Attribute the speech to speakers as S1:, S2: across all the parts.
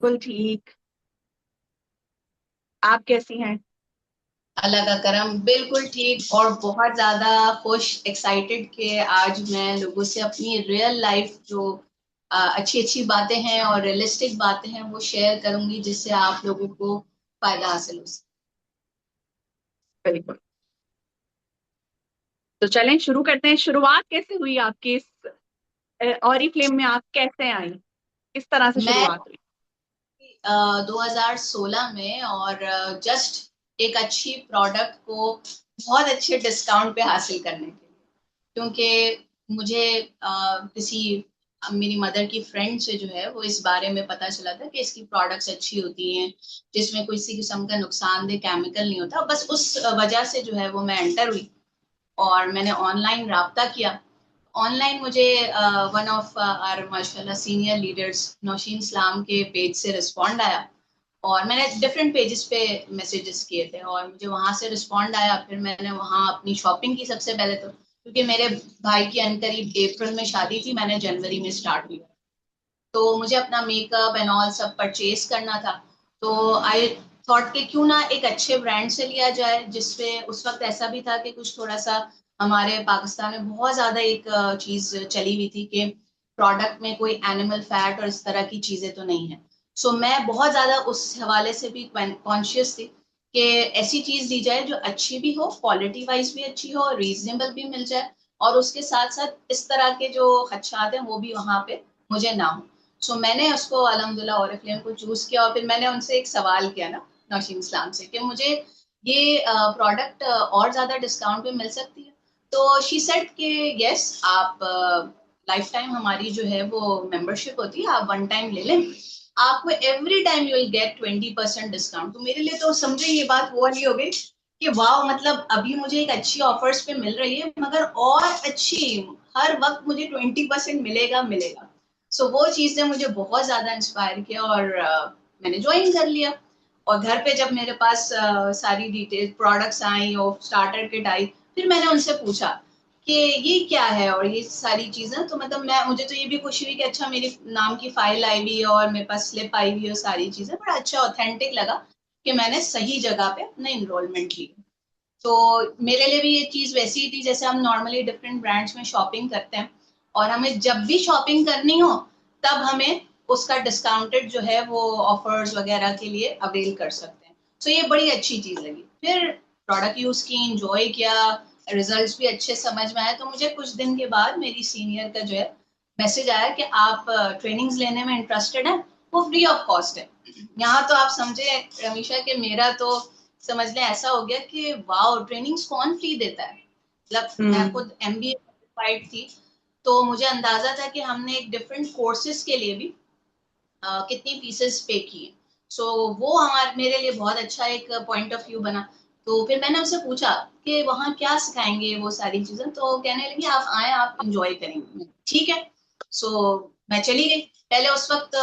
S1: बिल्कुल ठीक। आप कैसी हैं?
S2: अल्लाह का करम, बिल्कुल ठीक और बहुत ज्यादा खुश एक्साइटेड कि आज मैं लोगों से अपनी रियल लाइफ जो अच्छी अच्छी बातें हैं और रियलिस्टिक बातें हैं वो शेयर करूंगी, जिससे आप लोगों को फायदा हासिल हो सके।
S1: बिल्कुल। तो चलें शुरू करते हैं। शुरुआत कैसे हुई आपकी इस ऑरिफ्लेम में? आप कैसे आई? किस तरह से
S2: मैं
S1: शुरुआत हुई?
S2: 2016 में और जस्ट एक अच्छी प्रोडक्ट को बहुत अच्छे डिस्काउंट पे हासिल करने के लिए, क्योंकि मुझे किसी मेरी मदर की फ्रेंड से जो है वो इस बारे में पता चला था कि इसकी प्रोडक्ट्स अच्छी होती हैं, जिसमें किसी किस्म का नुकसानदेह केमिकल नहीं होता। बस उस वजह से जो है वो मैं एंटर हुई और मैंने ऑनलाइन राब्ता किया। ऑनलाइन मुझे वन ऑफ आवर माशाल्लाह सीनियर लीडर्स नौशीन इस्लाम के पेज से रिस्पॉन्ड आया, और मैंने डिफरेंट पेजेस पे मैसेजेस किए थे और मुझे वहां से रिस्पॉन्ड आया। फिर मैंने वहां अपनी शॉपिंग की सबसे पहले, तो क्योंकि मेरे भाई की अनकरीब अप्रैल में शादी थी, मैंने जनवरी में स्टार्ट किया, तो मुझे अपना मेकअप एंड ऑल सब परचेज करना था। तो आई थॉट कि क्यों ना एक अच्छे ब्रांड से लिया जाए, जिसपे उस वक्त ऐसा भी था कि कुछ थोड़ा सा हमारे पाकिस्तान में बहुत ज्यादा एक चीज चली हुई थी कि प्रोडक्ट में कोई एनिमल फैट और इस तरह की चीजें तो नहीं है। सो मैं बहुत ज्यादा उस हवाले से भी कॉन्शियस थी कि ऐसी चीज दी जाए जो अच्छी भी हो, क्वालिटी वाइज भी अच्छी हो, रीजनेबल भी मिल जाए, और उसके साथ साथ इस तरह के जो खदशात हैं वो भी वहां पे मुझे ना हो। सो मैंने उसको अल्हम्दुलिल्लाह ओरिफ्लेम को चूज किया, और फिर मैंने उनसे एक सवाल किया ना, नौशीन इस्लाम से, कि मुझे ये प्रोडक्ट और ज्यादा डिस्काउंट पे मिल सकती है। तो शी सेड कि यस, आप लाइफ टाइम हमारी जो है वो मेंबरशिप होती है, आप वन टाइम ले लें, आपको every time you will get 20% discount. तो मेरे लिए तो समझे ये बात वो वाली हो गई कि वाह, मतलब अभी मुझे एक अच्छी ऑफर्स पे मिल रही है, मगर और अच्छी हर वक्त मुझे 20% मिलेगा मिलेगा। सो वो चीज ने मुझे बहुत ज्यादा इंस्पायर किया, और मैंने ज्वाइन कर लिया। और घर पे जब मेरे पास सारी डिटेल प्रोडक्ट्स आई और स्टार्टर किट आई, फिर मैंने उनसे पूछा कि ये क्या है और ये सारी चीजें। तो मतलब मैं मुझे तो ये भी खुशी हुई कि अच्छा, मेरे नाम की फाइल आई हुई है और मेरे पास स्लिप आई हुई है और सारी चीजें, बड़ा अच्छा ऑथेंटिक लगा कि मैंने सही जगह पे अपना इनरोलमेंट लिया। तो मेरे लिए भी ये चीज वैसी ही थी जैसे हम नॉर्मली डिफरेंट ब्रांड्स में शॉपिंग करते हैं, और हमें जब भी शॉपिंग करनी हो तब हमें उसका डिस्काउंटेड जो है वो ऑफर्स वगैरह के लिए अवेल कर सकते हैं। तो ये बड़ी अच्छी चीज लगी। फिर प्रोडक्ट यूज की, इंजॉय किया, रिजल्ट्स भी अच्छे समझ में आए। तो मुझे कुछ दिन के बाद मेरी सीनियर का जो है मैसेज आया कि आप ट्रेनिंग्स लेने में इंटरेस्टेड हैं, वो फ्री ऑफ कॉस्ट है। यहाँ तो आप समझे रमीशा कि मेरा तो समझ लें ऐसा हो गया कि वाओ, ट्रेनिंग्स कौन फ्री देता है। मतलब मैं
S1: हम्म।
S2: खुद एमबीए सर्टिफाइड थी, तो मुझे अंदाजा था कि हमने एक डिफरेंट कोर्सेज के लिए भी कितनी फीसेस पे की। सो वो हमारे मेरे लिए बहुत अच्छा एक पॉइंट ऑफ व्यू बना। तो फिर मैंने उनसे पूछा कि वहाँ क्या सिखाएंगे वो सारी चीजें, तो कहने लगी आप आए, आप इंजॉय करेंगे। ठीक है। सो मैं चली गई। पहले उस वक्त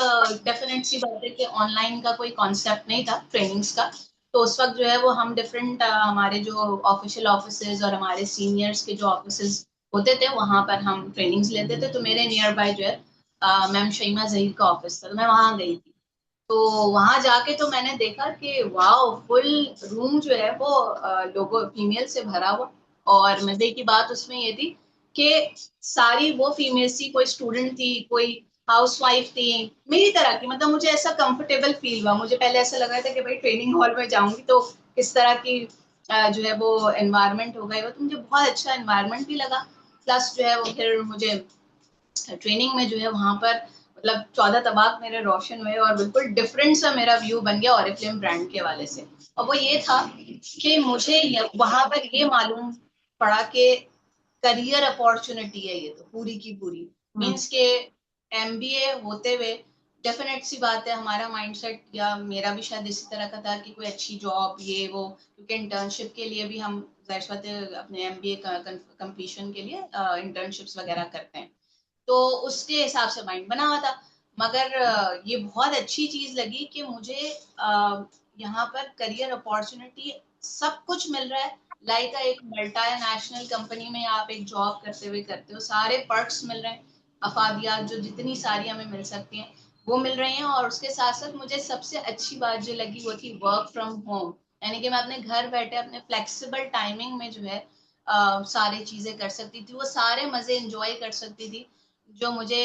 S2: डेफिनेट सी बात है कि ऑनलाइन का कोई कॉन्सेप्ट नहीं था ट्रेनिंग्स का। तो उस वक्त जो है वो हम डिफरेंट हमारे जो ऑफिशियल ऑफिसेज और हमारे सीनियर्स के जो ऑफिसेज होते थे वहां पर हम ट्रेनिंग्स लेते थे। तो मेरे नियर बाय जो है मैम शईमा जहीर का ऑफिस था, तो मैं वहां गई थी। तो वहां जाके तो मैंने देखा कि वाओ, फुल रूम जो है वो लोगों फीमेल से भरा हुआ। और मजे की बात उसमें ये थी कि सारी वो फीमेल्स थी, कोई स्टूडेंट थी, कोई हाउस वाइफ थी, मेरी तरह की। मतलब मुझे ऐसा कंफर्टेबल फील हुआ। मुझे पहले ऐसा लग रहा था कि भाई ट्रेनिंग हॉल में जाऊंगी तो किस तरह की जो है वो एनवायरनमेंट होगा। तो मुझे बहुत अच्छा एनवायरनमेंट भी लगा। प्लस जो है वो फिर मुझे ट्रेनिंग में जो है वहां पर मतलब 14 तबाक मेरे रोशन हुए, और बिल्कुल डिफरेंट सा मेरा व्यू बन गया ऑरिफ्लेम ब्रांड के वाले से। और वो ये था कि मुझे वहां पर ये मालूम पड़ा कि करियर अपॉर्चुनिटी है ये तो पूरी की पूरी।
S1: हम्म।
S2: मीन्स के एमबीए होते हुए डेफिनेट सी बात है हमारा माइंडसेट, या मेरा भी शायद इसी तरह का था कि कोई अच्छी जॉब ये वो, क्योंकि इंटर्नशिप के लिए भी हम जाहिर अपने एमबीए कंप्लीशन के लिए इंटर्नशिप्स वगैरह करते हैं। तो उसके हिसाब से माइंड बना हुआ था। मगर ये बहुत अच्छी चीज लगी कि मुझे यहाँ पर करियर अपॉर्चुनिटी सब कुछ मिल रहा है। लाइक एक मल्टी नेशनल कंपनी में आप एक जॉब करते हुए करते हो, सारे पर्क्स मिल रहे हैं, अफादियात जो जितनी सारी हमें मिल सकती हैं। वो मिल रही हैं। और उसके साथ साथ मुझे सबसे अच्छी बात जो लगी वो थी वर्क फ्रॉम होम, यानी कि मैं अपने घर बैठे अपने फ्लेक्सिबल टाइमिंग में जो है सारी चीजें कर सकती थी, वो सारे मजे एंजॉय कर सकती थी जो मुझे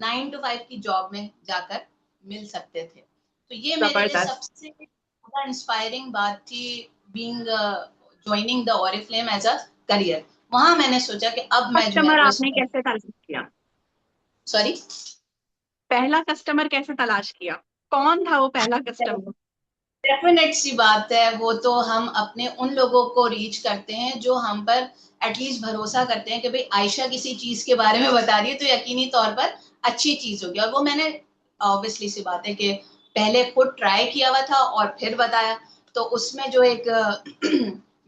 S2: 9 to 5 की जॉब में जाकर मिल सकते थे। तो ये मेरे लिए
S1: जबरदस्त।
S2: सबसे ज्यादा इंस्पायरिंग बात थी, being joining the Oriflame as a career. वहां मैंने सोचा कि अब मैं जो है
S1: कस्टमर
S2: वो
S1: आपने कैसे तलाश किया?
S2: सॉरी,
S1: पहला कस्टमर कैसे तलाश किया? कौन था वो पहला कस्टमर?
S2: डेफिनेट सी बात है, वो तो हम अपने उन लोगों को रीच करते हैं जो हम पर एटलीस्ट भरोसा करते हैं कि भाई आयशा किसी चीज के बारे में बता रही है तो यकीनी तौर पर अच्छी चीज होगी। और वो मैंने ऑब्वियसली सी बात है कि पहले खुद ट्राई किया हुआ था और फिर बताया, तो उसमें जो एक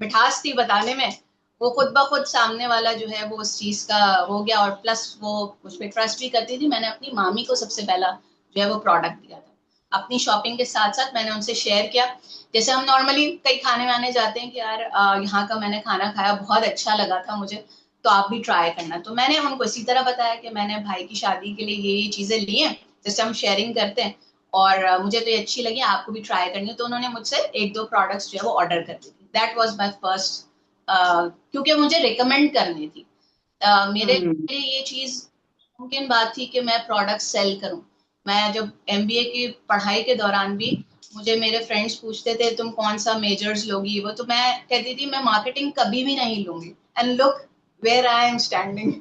S2: मिठास थी बताने में, वो खुद ब खुद सामने वाला जो है वो उस चीज का हो गया। और प्लस वो उस पर ट्रस्ट भी करती थी। मैंने अपनी मामी को सबसे पहला जो है वो प्रोडक्ट दिया था, अपनी शॉपिंग के साथ साथ मैंने उनसे शेयर किया। जैसे हम नॉर्मली कई खाने वाने जाते हैं कि यार यहाँ का मैंने खाना खाया बहुत अच्छा लगा था मुझे, तो आप भी ट्राई करना। तो मैंने उनको इसी तरह बताया कि मैंने भाई की शादी के लिए ये चीजें ली हैं, जैसे हम शेयरिंग करते हैं, और मुझे तो ये अच्छी लगी, आपको भी ट्राई करनी है। तो उन्होंने मुझसे 1-2 प्रोडक्ट्स जो है वो ऑर्डर कर दी थी। दैट वाज माय फर्स्ट, क्योंकि मुझे रिकमेंड करनी थी। मेरे
S1: हम्म।
S2: लिए ये चीज मुमकिन बात थी कि मैं प्रोडक्ट सेल करूं। मैं जब एमबीए की पढ़ाई के दौरान भी मुझे मेरे फ्रेंड्स पूछते थे तुम कौन सा मेजर्स लोगी, वो तो मैं कहती थी मैं मार्केटिंग कभी भी नहीं लूंगी। And look where I am standing.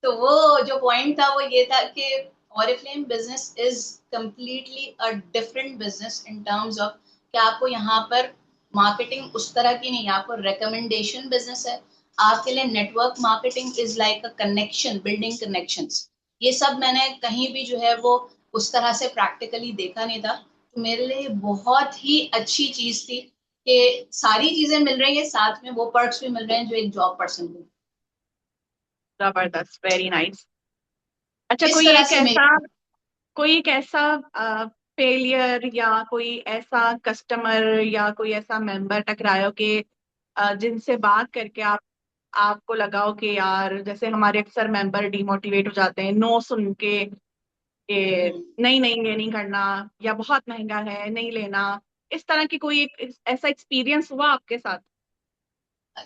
S2: तो वो जो पॉइंट था वो ये था कि Oriflame business is completely a different business in terms of कि आपको यहाँ पर मार्केटिंग उस तरह की नहीं, आपको रिकमेंडेशन बिजनेस है। आपके लिए network marketing is like a connection, building connections. ये सब मैंने कहीं भी जो है वो उस तरह से प्रैक्टिकली देखा नहीं था। तो मेरे लिए बहुत ही अच्छी चीज थी कि सारी चीजें मिल रही है, साथ में वो पर्क्स भी मिल रहे हैं जो एक जॉब पर्सन को।
S1: जबरदस्त, वेरी नाइस। अच्छा,
S2: इस तरह से मेरी
S1: कोई एक ऐसा फेलियर या कोई ऐसा कस्टमर या कोई ऐसा मेंबर टकराया हो कि जिनसे बात करके आपको लगा हो कि यार, जैसे हमारे अक्सर मेंबर डिमोटिवेट हो जाते हैं नो सुन के कि नहीं नहीं ये नहीं करना, या बहुत महंगा है नहीं लेना। इस तरह की कोई एक ऐसा एक्सपीरियंस हुआ आपके साथ?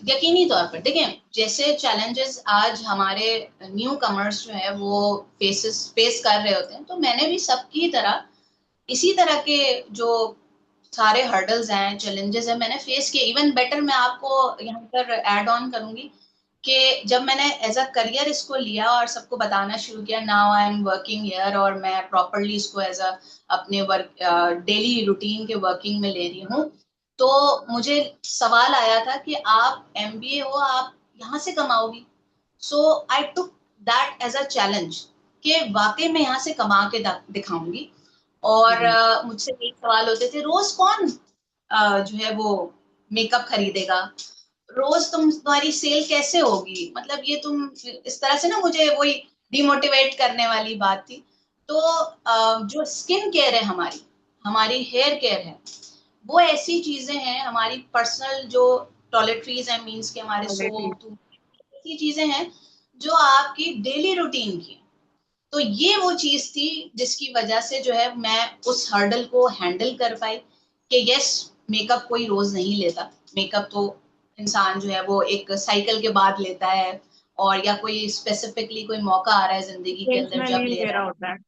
S2: यकीनी तौर पर देखिए, जैसे चैलेंजेस आज हमारे न्यू कमर्स जो है वो फेस कर रहे होते हैं, तो मैंने भी सबकी तरह इसी तरह के जो सारे हर्डल्स हैं, चैलेंजेस हैं, मैंने फेस किए। इवन बेटर, मैं आपको यहाँ पर एड ऑन करूंगी कि जब मैंने एज अ करियर इसको लिया और सबको बताना शुरू किया now I am working here, और मैं प्रॉपरली इसको एज अ अपने वर्क डेली रूटीन के वर्किंग में ले रही हूँ, तो मुझे सवाल आया था कि आप एमबीए हो, आप यहाँ से कमाओगी। So I took that as a challenge कि वाकई में यहाँ से कमा के दिखाऊंगी। और
S1: हम्म।
S2: मुझसे एक सवाल होते थे, रोज कौन जो है वो मेकअप खरीदेगा, रोज तुम्हारी सेल कैसे होगी, मतलब ये तुम इस तरह से ना, मुझे वही डिमोटिवेट करने वाली बात थी। तो जो स्किन केयर है हमारी, हमारी हेयर केयर है, वो ऐसी चीजें हैं, हमारी पर्सनल जो टॉयलेटरीज है, मीन्स के हमारे
S1: Quality।
S2: सोप, ऐसी चीजें हैं जो आपकी डेली रूटीन की। तो ये वो चीज थी जिसकी वजह से जो है मैं उस हर्डल को हैंडल कर पाई कि यस, मेकअप कोई रोज नहीं लेता। मेकअप तो इंसान जो है वो एक साइकिल के बाद लेता है, और या कोई स्पेसिफिकली कोई मौका आ रहा है जिंदगी के अंदर जब
S1: ओकेजनली
S2: ले रहा
S1: वगैरह
S2: है।
S1: होता है।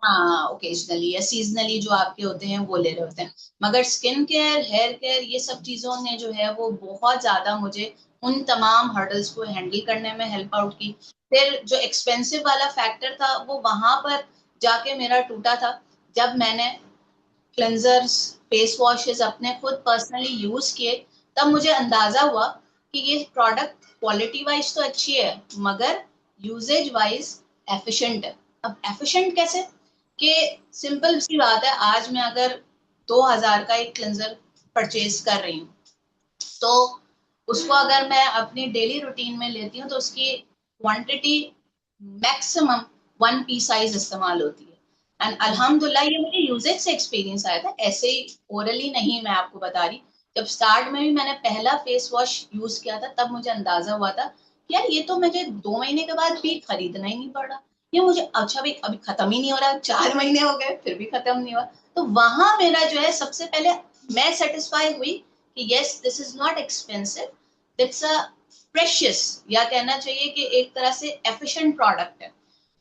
S2: हाँ, ओकेजनली या सीजनली जो आपके होते हैं वो ले रहे होते हैं। मगर स्किन केयर, हेयर केयर, ये सब चीजों ने जो है वो बहुत ज्यादा मुझे उन तमाम हर्डल्स को हैंडल करने में हेल्प आउट की। फिर जो एक्सपेंसिव वाला फैक्टर था वो वहां पर जाके मेरा टूटा था, जब मैंने क्लेंजर्स, फेस वॉशेस अपने खुद पर्सनली यूज किए। तब मुझे अंदाजा हुआ कि ये प्रोडक्ट क्वालिटी वाइज तो अच्छी है, मगर यूजेज वाइज एफिशिएंट है। अब एफिशिएंट कैसे, कि सिंपल सी बात है, आज मैं अगर 2000 का एक क्लेंजर परचेज कर रही हूँ, तो उसको अगर मैं अपनी डेली रूटीन में लेती हूँ तो उसकी क्वांटिटी मैक्सिमम 1 पी साइज इस्तेमाल होती है। एंड अल्हम्दुलिल्लाह ये मुझे यूजेज से एक्सपीरियंस आया था, ऐसे ही ओरली नहीं मैं आपको बता रही। जब स्टार्ट में भी मैंने पहला फेस वॉश यूज किया था, तब मुझे अंदाजा हुआ था कि यार ये तो मुझे 2 महीने के बाद भी खरीदना ही नहीं पड़ा, ये मुझे अच्छा भी अभी खत्म ही नहीं हो रहा, 4 महीने हो गए फिर भी खत्म नहीं हुआ। तो वहां मेरा जो है सबसे पहले मैं सेटिस्फाई हुई कि yes this is not expensive, it's a precious, या कहना चाहिए कि एक तरह से एफिशिएंट प्रोडक्ट है।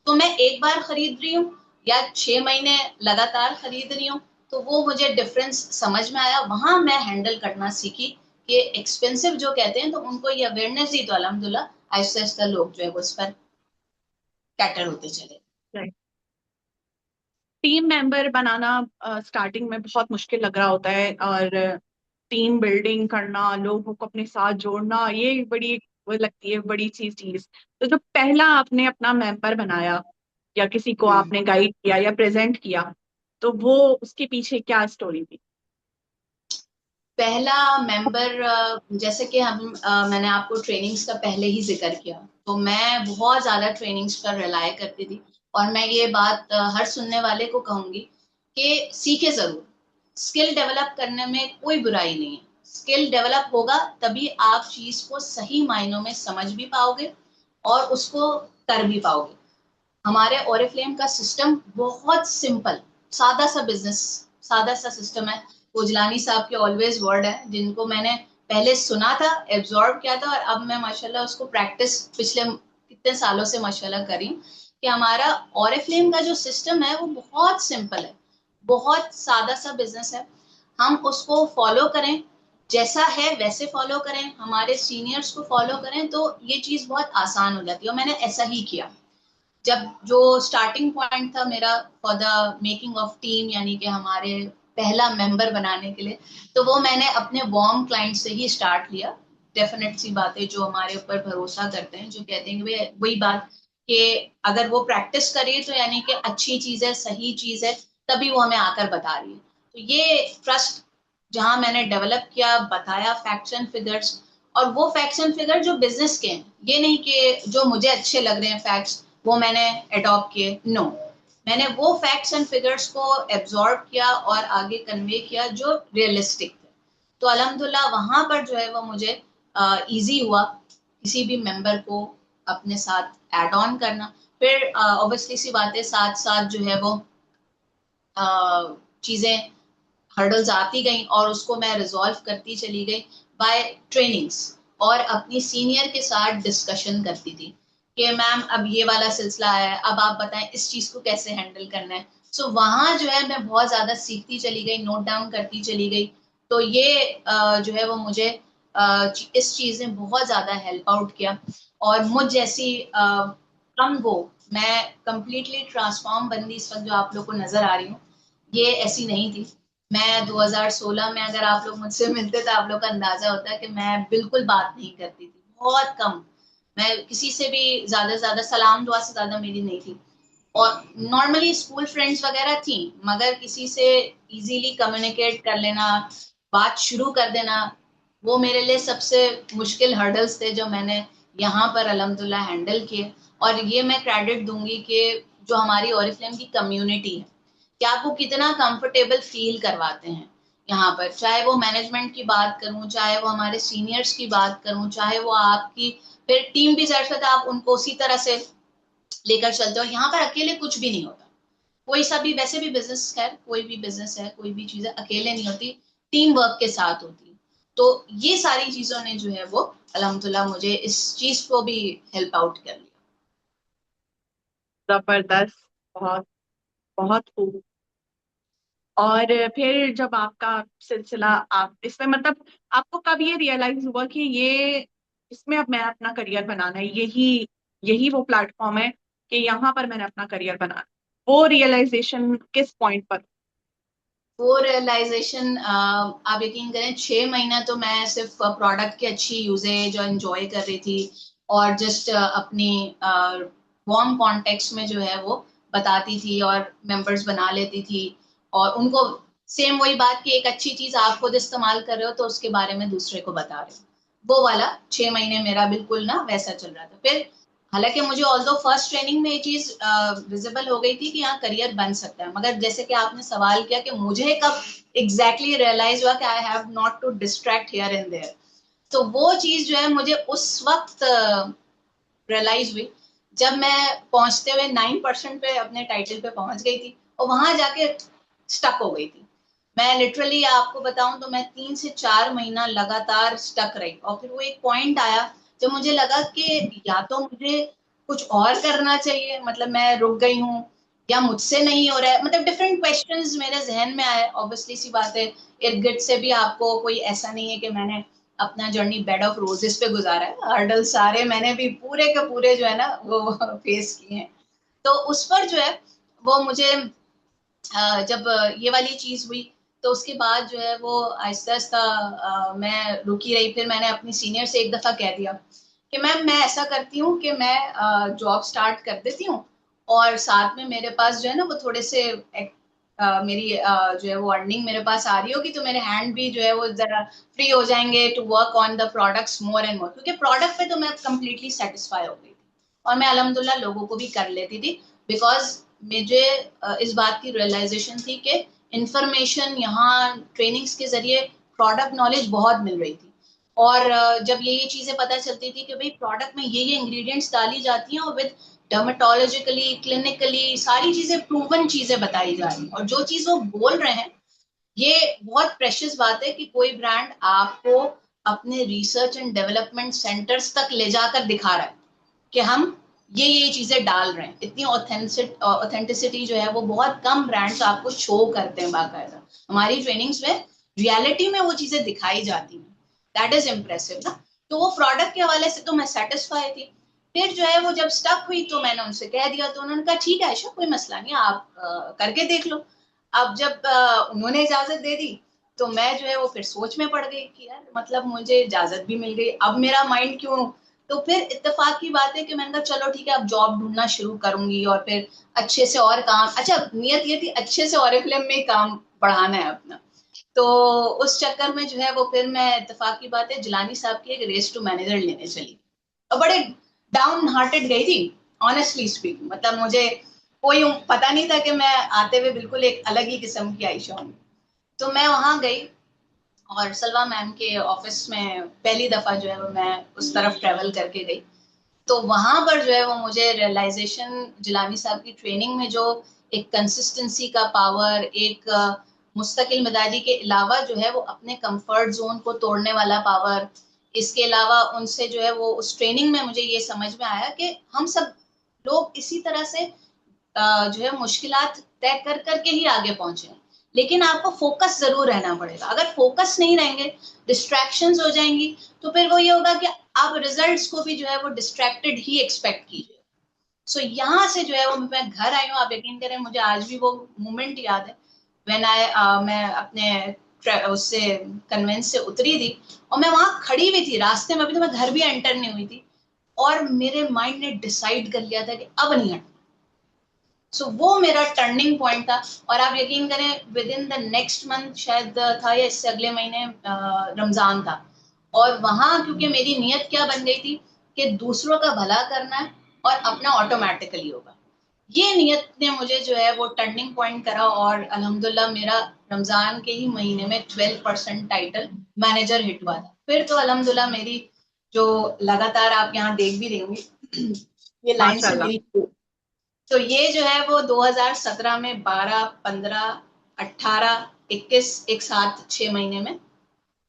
S2: तो मैं एक बार खरीद रही हूँ या 6 महीने लगातार खरीद रही हूँ, तो वो मुझे डिफरेंस समझ में आया। वहां मैं हैंडल करना सीखी कि एक्सपेंसिव जो कहते हैं, तो उनको ये अवेयरनेस दी, तो अलहमदुल्ला आहिस्ता आहिस्ता लोग जो है वो इस पर कैटर होते चले।
S1: टीम मेंबर बनाना स्टार्टिंग में बहुत मुश्किल लग रहा होता है, और टीम बिल्डिंग करना, लोगों को अपने साथ जोड़ना, ये बड़ी वो लगती है बड़ी चीज। तो जो पहला आपने अपना मेंबर बनाया या किसी को
S2: हम्म।
S1: आपने गाइड किया या प्रेजेंट किया, तो वो उसके पीछे क्या स्टोरी थी?
S2: पहला मेंबर, जैसे कि हम मैंने आपको ट्रेनिंग्स का पहले ही जिक्र किया, तो मैं बहुत ज्यादा ट्रेनिंग्स पर रिलाय करती थी। और मैं ये बात हर सुनने वाले को कहूंगी कि सीखे जरूर। स्किल डेवलप करने में कोई बुराई नहीं है। स्किल डेवलप होगा तभी आप चीज को सही मायनों में समझ भी पाओगे और उसको कर भी पाओगे। हमारे ओरिफ्लेम का सिस्टम बहुत सिंपल, सादा सा बिजनेस, सादा सा सिस्टम है। उजलानी साहब के ऑलवेज वर्ड है, जिनको मैंने पहले सुना था, एब्जॉर्ब किया था, और अब मैं माशाल्लाह उसको प्रैक्टिस पिछले कितने सालों से माशाल्लाह करी कि हमारा ओरिफ्लेम का जो सिस्टम है वो बहुत सिंपल है, बहुत सादा सा बिजनेस है। हम उसको फॉलो करें, जैसा है वैसे फॉलो करें, हमारे सीनियर्स को फॉलो करें, तो ये चीज बहुत आसान हो जाती है। और मैंने ऐसा ही किया। जब जो स्टार्टिंग पॉइंट था मेरा for the making of team, यानी कि हमारे पहला मेंबर बनाने के लिए, तो वो मैंने अपने वार्म क्लाइंट से ही स्टार्ट लिया। डेफिनेट सी बात है, जो हमारे ऊपर भरोसा करते हैं, जो कहते हैं कि वही बात कि अगर वो प्रैक्टिस करे तो यानी कि अच्छी चीज है, सही चीज है, तभी वो हमें आकर बता रही है। तो ये ट्रस्ट जहां मैंने डेवलप किया, बताया फैक्ट्स एंड फिगर्स, और वो फैक्ट्स एंड फिगर जो बिजनेस के हैं, ये नहीं कि जो मुझे अच्छे लग रहे हैं फैक्ट्स वो मैंने अडॉप्ट किए, नो। मैंने वो फैक्ट्स एंड फिगर्स को एब्जॉर्ब किया और आगे कन्वे किया जो रियलिस्टिक थे। तो अल्हम्दुलिल्लाह वहां पर जो है वो मुझे इजी हुआ किसी भी मेंबर को अपने साथ ऐड ऑन करना। फिर ऑब्वियसली सी बात है, साथ साथ जो है वो चीजें, हर्डल्स आती गई और उसको मैं रिजॉल्व करती चली गई बाय ट्रेनिंग्स। और अपनी सीनियर के साथ डिस्कशन करती थी कि मैम अब ये वाला सिलसिला है, अब आप बताएं इस चीज को कैसे हैंडल करना है। सो वहां जो है मैं बहुत ज्यादा सीखती चली गई, नोट डाउन करती चली गई। तो ये जो है वो मुझे इस चीज ने बहुत ज्यादा हेल्प आउट किया। और मुझ जैसी कम वो, मैं कंप्लीटली ट्रांसफॉर्म बंदी इस वक्त जो आप लोग को नजर आ रही हूँ, ये ऐसी नहीं थी। मैं 2016 में अगर आप लोग मुझसे मिलते तो आप लोग का अंदाजा होता है कि मैं बिल्कुल बात नहीं करती थी, बहुत कम। मैं किसी से भी ज्यादा सलाम दुआ से ज्यादा मेरी नहीं थी। और नॉर्मली स्कूल फ्रेंड्स वगैरह थी, मगर किसी से इजीली कम्युनिकेट कर लेना, बात शुरू कर देना, वो मेरे लिए सबसे मुश्किल हर्डल्स थे जो मैंने यहाँ पर अल्हम्दुलिल्लाह हैंडल किए। और ये मैं क्रेडिट दूंगी कि जो हमारी ओरिफ्लेम की कम्युनिटी है, कि आपको कितना कंफर्टेबल फील करवाते हैं यहाँ पर। चाहे वो मैनेजमेंट की बात करूं, चाहे वो हमारे सीनियर्स की बात करूं, चाहे वो आपकी फिर टीम भी जैसे आप उनको उसी तरह से लेकर चलते हो। यहाँ पर अकेले कुछ भी नहीं होता। कोई सा भी, वैसे भी बिजनेस, खैर कोई भी बिजनेस है, कोई भी चीज है, अकेले नहीं होती, टीम वर्क के साथ होती है। तो ये सारी चीजों ने जो है वो अल्हम्दुलिल्लाह मुझे इस चीज को भी हेल्प आउट कर लिया।
S1: जबरदस्त। बहुत बहुत खूब। और फिर जब आपका सिलसिला, आप इसमें मतलब आपको कब ये रियलाइज हुआ कि ये इसमें अब मैं अपना करियर बनाना है, यही यही वो प्लेटफॉर्म है कि यहाँ पर मैंने अपना करियर बनाना है? वो रियलाइजेशन किस पॉइंट पर?
S2: वो रियलाइजेशन, आप यकीन करें, 6 महीना तो मैं सिर्फ प्रोडक्ट की अच्छी यूजेज और एंजॉय कर रही थी, और जस्ट अपनी वार्म कॉन्टेक्स्ट में जो है वो बताती थी और मेंबर्स बना लेती थी। और उनको सेम वही बात कि एक अच्छी चीज आप खुद इस्तेमाल कर रहे हो तो उसके बारे में दूसरे को बता रहे हो। वो वाला 6 महीने मेरा बिल्कुल ना वैसा चल रहा था। फिर हालांकि मुझे ऑल्दो फर्स्ट ट्रेनिंग में ये चीज विजिबल हो गई थी कि यहाँ करियर बन सकता है, मगर जैसे कि आपने सवाल किया कि मुझे कब एग्जैक्टली रियलाइज हुआ कि I have not to distract here and there, तो वो चीज जो है मुझे उस वक्त रियलाइज हुई जब मैं पहुंचते हुए 9% पे अपने टाइटल पे पहुंच गई थी और वहां जाके स्टक हो गई थी। मैं लिटरली आपको बताऊं तो मैं 3 से 4 महीना लगातार स्टक रही, और फिर वो एक पॉइंट आया जब मुझे लगा कि या तो मुझे कुछ और करना चाहिए, मतलब मैं रुक गई हूँ, या मुझसे नहीं हो रहा है, मतलब डिफरेंट क्वेश्चंस मेरे जहन में आए। ऑब्वियसली सी बात है, इर्द गिर्द से भी आपको कोई ऐसा नहीं है कि मैंने अपना जर्नी बेड ऑफ रोजेस पे गुजारा है, हर्डल सारे मैंने भी पूरे के पूरे जो है ना वो फेस किए हैं। तो उस पर जो है वो मुझे जब ये वाली चीज हुई, तो उसके बाद जो है वो आहिस्ता आहिस्ता मैं रुकी रही। फिर मैंने अपनी सीनियर से एक दफा कह दिया कि मैम मैं ऐसा करती हूँ कि मैं जॉब स्टार्ट कर देती हूँ, और साथ में मेरे पास जो है ना वो थोड़े से मेरी जो है वो अर्निंग मेरे पास आ रही होगी, तो मेरे हैंड भी जो है वो जरा फ्री हो जाएंगे to work on the products more and more, क्योंकि प्रोडक्ट पे तो मैं कंप्लीटली सेटिस्फाई हो गई थी और मैं अल्हम्दुलिल्लाह लोगों को भी कर लेती थी। बिकॉज मुझे इस बात की रियलाइजेशन थी कि इंफॉर्मेशन यहाँ ट्रेनिंग्स के जरिए प्रोडक्ट नॉलेज बहुत मिल रही थी। और जब ये चीजें पता चलती थी कि भाई प्रोडक्ट में ये इंग्रेडिएंट्स डाली जाती हैं और विद डर्मेटोलॉजिकली क्लिनिकली सारी चीजें प्रूवन चीजें बताई जा रही हैं, और जो चीज वो बोल रहे हैं ये बहुत प्रेशियस बात है कि कोई ब्रांड आपको अपने रिसर्च एंड डेवलपमेंट सेंटर्स तक ले जाकर दिखा रहा है कि हम ये चीजें डाल रहे हैं। इतनी ऑथेंटिसिटी जो है वो बहुत कम ब्रांड्स आपको शो करते हैं बाकायदा। हमारी ट्रेनिंग्स में रियलिटी में वो चीजें दिखाई जाती हैं, दैट इज इम्प्रेसिव ना। तो वो प्रोडक्ट के हवाले से तो मैं सेटिस्फाई थी। फिर जो है वो जब स्टक हुई तो मैंने उनसे कह दिया, तो उन्होंने कहा ठीक है आयशा कोई मसला नहीं, आप करके देख लो। अब जब उन्होंने इजाजत दे दी तो मैं जो है वो फिर सोच में पड़ गई कि यार मतलब मुझे इजाजत भी मिल गई, अब मेरा माइंड क्यों। तो फिर इत्तेफाक की बात है कि मैंने कहा चलो ठीक है अब जॉब ढूंढना शुरू करूंगी, और फिर अच्छे से और काम, अच्छा नियत ये थी अच्छे से ऑरिफ्लेम में ही काम बढ़ाना है अपना। तो उस चक्कर में जो है वो फिर मैं इत्तेफाक की बात है जिलानी साहब की एक रेस टू मैनेजर लेने चली, और बड़े डाउन हार्टेड गई थी ऑनेस्टली स्पीकिंग। मतलब मुझे कोई पता नहीं था कि मैं आते हुए बिल्कुल एक अलग ही किस्म की आयशा हूँ। तो मैं वहां गई और सलवा मैम के ऑफिस में पहली दफा जो है वो मैं उस तरफ ट्रेवल करके गई। तो वहां पर जो है वो मुझे रियलाइजेशन जिलानी साहब की ट्रेनिंग में जो एक कंसिस्टेंसी का पावर, एक मुस्तकिल मिजाजी के अलावा जो है वो अपने कंफर्ट जोन को तोड़ने वाला पावर, इसके अलावा उनसे जो है वो उस ट्रेनिंग में मुझे ये समझ में आया कि हम सब लोग इसी तरह से जो है मुश्किलात तय कर करके ही आगे पहुंचे, लेकिन आपको फोकस जरूर रहना पड़ेगा। अगर फोकस नहीं रहेंगे, डिस्ट्रैक्शंस हो जाएंगी, तो फिर वो ये होगा कि आप रिजल्ट्स को भी जो है वो डिस्ट्रैक्टेड ही एक्सपेक्ट कीजिए। सो यहाँ से जो है वो मैं घर आई हूँ, आप यकीन करें मुझे आज भी वो मोमेंट याद है व्हेन मैं अपने उससे कन्वेंस से उतरी थी, और मैं वहां खड़ी हुई थी रास्ते में, अभी तो मैं घर भी एंटर नहीं हुई थी, और मेरे माइंड ने डिसाइड कर लिया था कि अब नहीं हटना। सो वो मेरा टर्निंग पॉइंट था। और आप यकीन करें with in the next month शायद था या इससे अगले महीने रमजान था, और वहां क्योंकि मेरी नीयत क्या बन गई थी कि दूसरों का भला करना है और अपना ऑटोमेटिकली होगा, ये नियत ने मुझे जो है वो टर्निंग पॉइंट करा, और अल्हम्दुलिल्लाह मेरा रमजान के ही महीने में 12% टाइटल मैनेजर हिट हुआ था। फिर तो अल्हम्दुलिल्लाह मेरी जो लगातार आप यहाँ देख भी रही होंगी ये लाइन से
S1: माशाल्लाह।
S2: मेरी, तो ये जो है वो 2017 में 12, 15, 18, 21 एक साथ 6 महीने में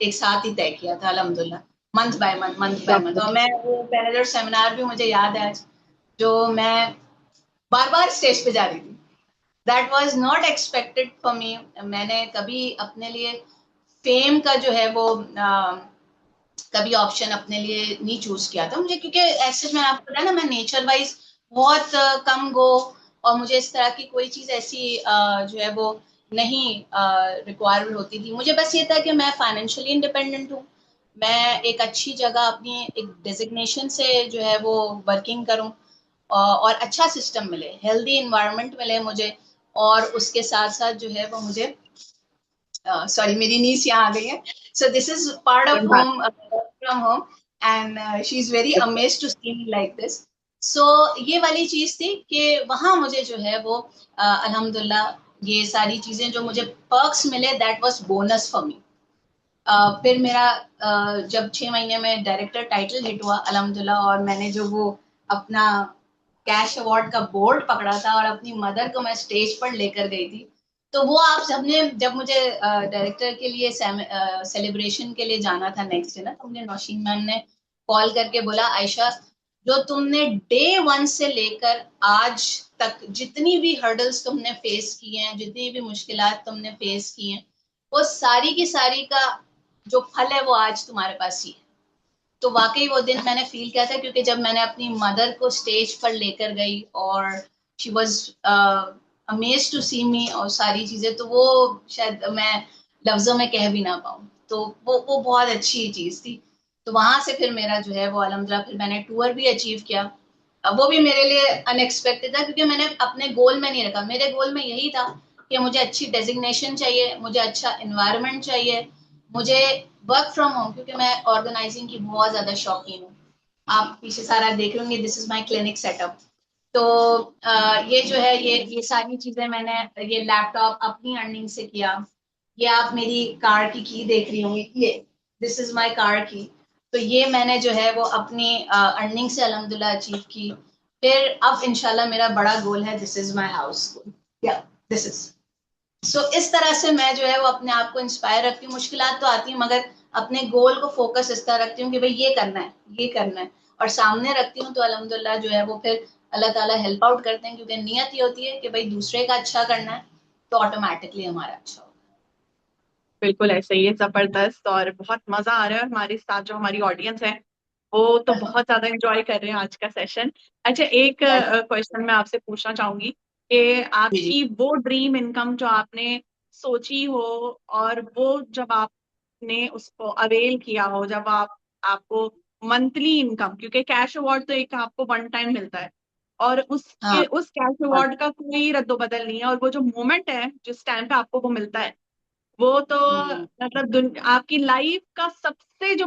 S2: एक साथ ही तय किया था अल्हम्दुलिल्लाह, month by month month by month. और मैं वो मैनेजर सेमिनार भी मुझे याद है आज, जो मैं बार बार स्टेज पे जा रही थी, that was not expected for me. मैंने कभी अपने लिए फेम का जो है वो कभी ऑप्शन अपने लिए नहीं चूज किया था मुझे, क्योंकि ऐसे मैंने आपको बताया ना मैं नेचर वाइज बहुत कम गो, और मुझे इस तरह की कोई चीज ऐसी जो है वो नहीं रिक्वायरमेंट होती थी। मुझे बस ये था कि मैं फाइनेंशियली इंडिपेंडेंट हूँ, मैं एक अच्छी जगह अपनी एक डेजिग्नेशन से जो है वो वर्किंग करूँ, और अच्छा सिस्टम मिले, हेल्दी इन्वायरमेंट मिले मुझे, और उसके साथ साथ जो है वो मुझे सॉरी मेरी नीस यहाँ आ गई है, सो दिस इज पार्ट
S1: कोई
S2: ऑफ
S1: बात
S2: home from home, and she is very
S1: नहीं।
S2: Amazed to see me like this. So ये वाली चीज थी कि वहां मुझे जो है वो अल्हम्दुलिल्लाह ये सारी चीजें जो मुझे पर्क्स मिले that was bonus for me. फिर मेरा जब 6 महीने में डायरेक्टर टाइटल हिट हुआ अल्हम्दुलिल्लाह, और मैंने जो वो अपना कैश अवार्ड का बोर्ड पकड़ा था और अपनी मदर को मैं स्टेज पर लेकर गई थी। तो वो आप सबने, जब मुझे डायरेक्टर के लिए सेलिब्रेशन के लिए जाना था नेक्स्ट डे ना, तो मुझे नौशीन मैम ने कॉल करके बोला, आयशा जो तुमने डे वन से लेकर आज तक जितनी भी हर्डल्स तुमने फेस की हैं, जितनी भी मुश्किलात तुमने फेस की हैं, वो सारी की सारी का जो फल है वो आज तुम्हारे पास ही है। तो वाकई वो दिन मैंने फील किया था, क्योंकि जब मैंने अपनी मदर को स्टेज पर लेकर गई और she was amaze to see मी और सारी चीजें, तो वो शायद मैं लफ्जों में कह भी ना पाऊँ। तो वो बहुत अच्छी चीज थी। तो वहां से फिर मेरा जो है वो अल्हम्दुलिल्लाह फिर मैंने टूर भी अचीव किया। अब वो भी मेरे लिए अनएक्सपेक्टेड था, क्योंकि मैंने अपने गोल में नहीं रखा। मेरे गोल में यही था कि मुझे अच्छी डेजिग्नेशन चाहिए, मुझे अच्छा एनवायरनमेंट चाहिए, मुझे वर्क फ्रॉम होम, क्योंकि मैं ऑर्गेनाइजिंग की बहुत ज्यादा शौकीन हूँ। आप पीछे सारा देख लेंगे, this is my clinic setup. तो ये जो है ये सारी चीजें मैंने, ये लैपटॉप अपनी अर्निंग से किया। ये आप मेरी कार की देख रही होंगी, ये दिस इज माय कार की। तो ये मैंने जो है वो अपनी अर्निंग से अल्हम्दुलिल्लाह अचीव की। फिर अब इंशाल्लाह मेरा बड़ा गोल है, दिस इज माय हाउस, या दिस इज। सो इस तरह से मैं जो है वो अपने आप को इंस्पायर रखती हूँ। मुश्किलात तो आती है, मगर अपने गोल को फोकस इस तरह रखती हूँ कि भाई ये करना है, ये करना है, और सामने रखती हूँ। तो अल्हम्दुलिल्लाह जो है वो फिर अल्लाह ताला हेल्प आउट करते हैं, क्योंकि नियत ये होती है कि भाई दूसरे का अच्छा करना है, तो ऑटोमेटिकली हमारा अच्छा होगा।
S1: बिल्कुल ऐसे ही है, जबरदस्त। और बहुत मजा आ रहा है हमारे साथ, जो हमारी ऑडियंस है वो तो बहुत ज्यादा एंजॉय कर रहे हैं आज का सेशन। अच्छा, एक क्वेश्चन मैं आपसे पूछना चाहूंगी कि
S2: जी जी।
S1: आपकी वो ड्रीम इनकम जो आपने सोची हो, और वो जब आपने उसको अवेल किया हो, जब आपको मंथली इनकम, क्योंकि कैश अवार्ड तो एक आपको वन टाइम मिलता है, और
S2: हाँ
S1: उस कैश
S2: हाँ।
S1: अवार्ड का कोई रद्दोबदल नहीं है, और वो जो मोमेंट है जिस टाइम पे आपको वो मिलता है, वो तो
S2: हम्म।
S1: मतलब आपकी लाइफ का सबसे जो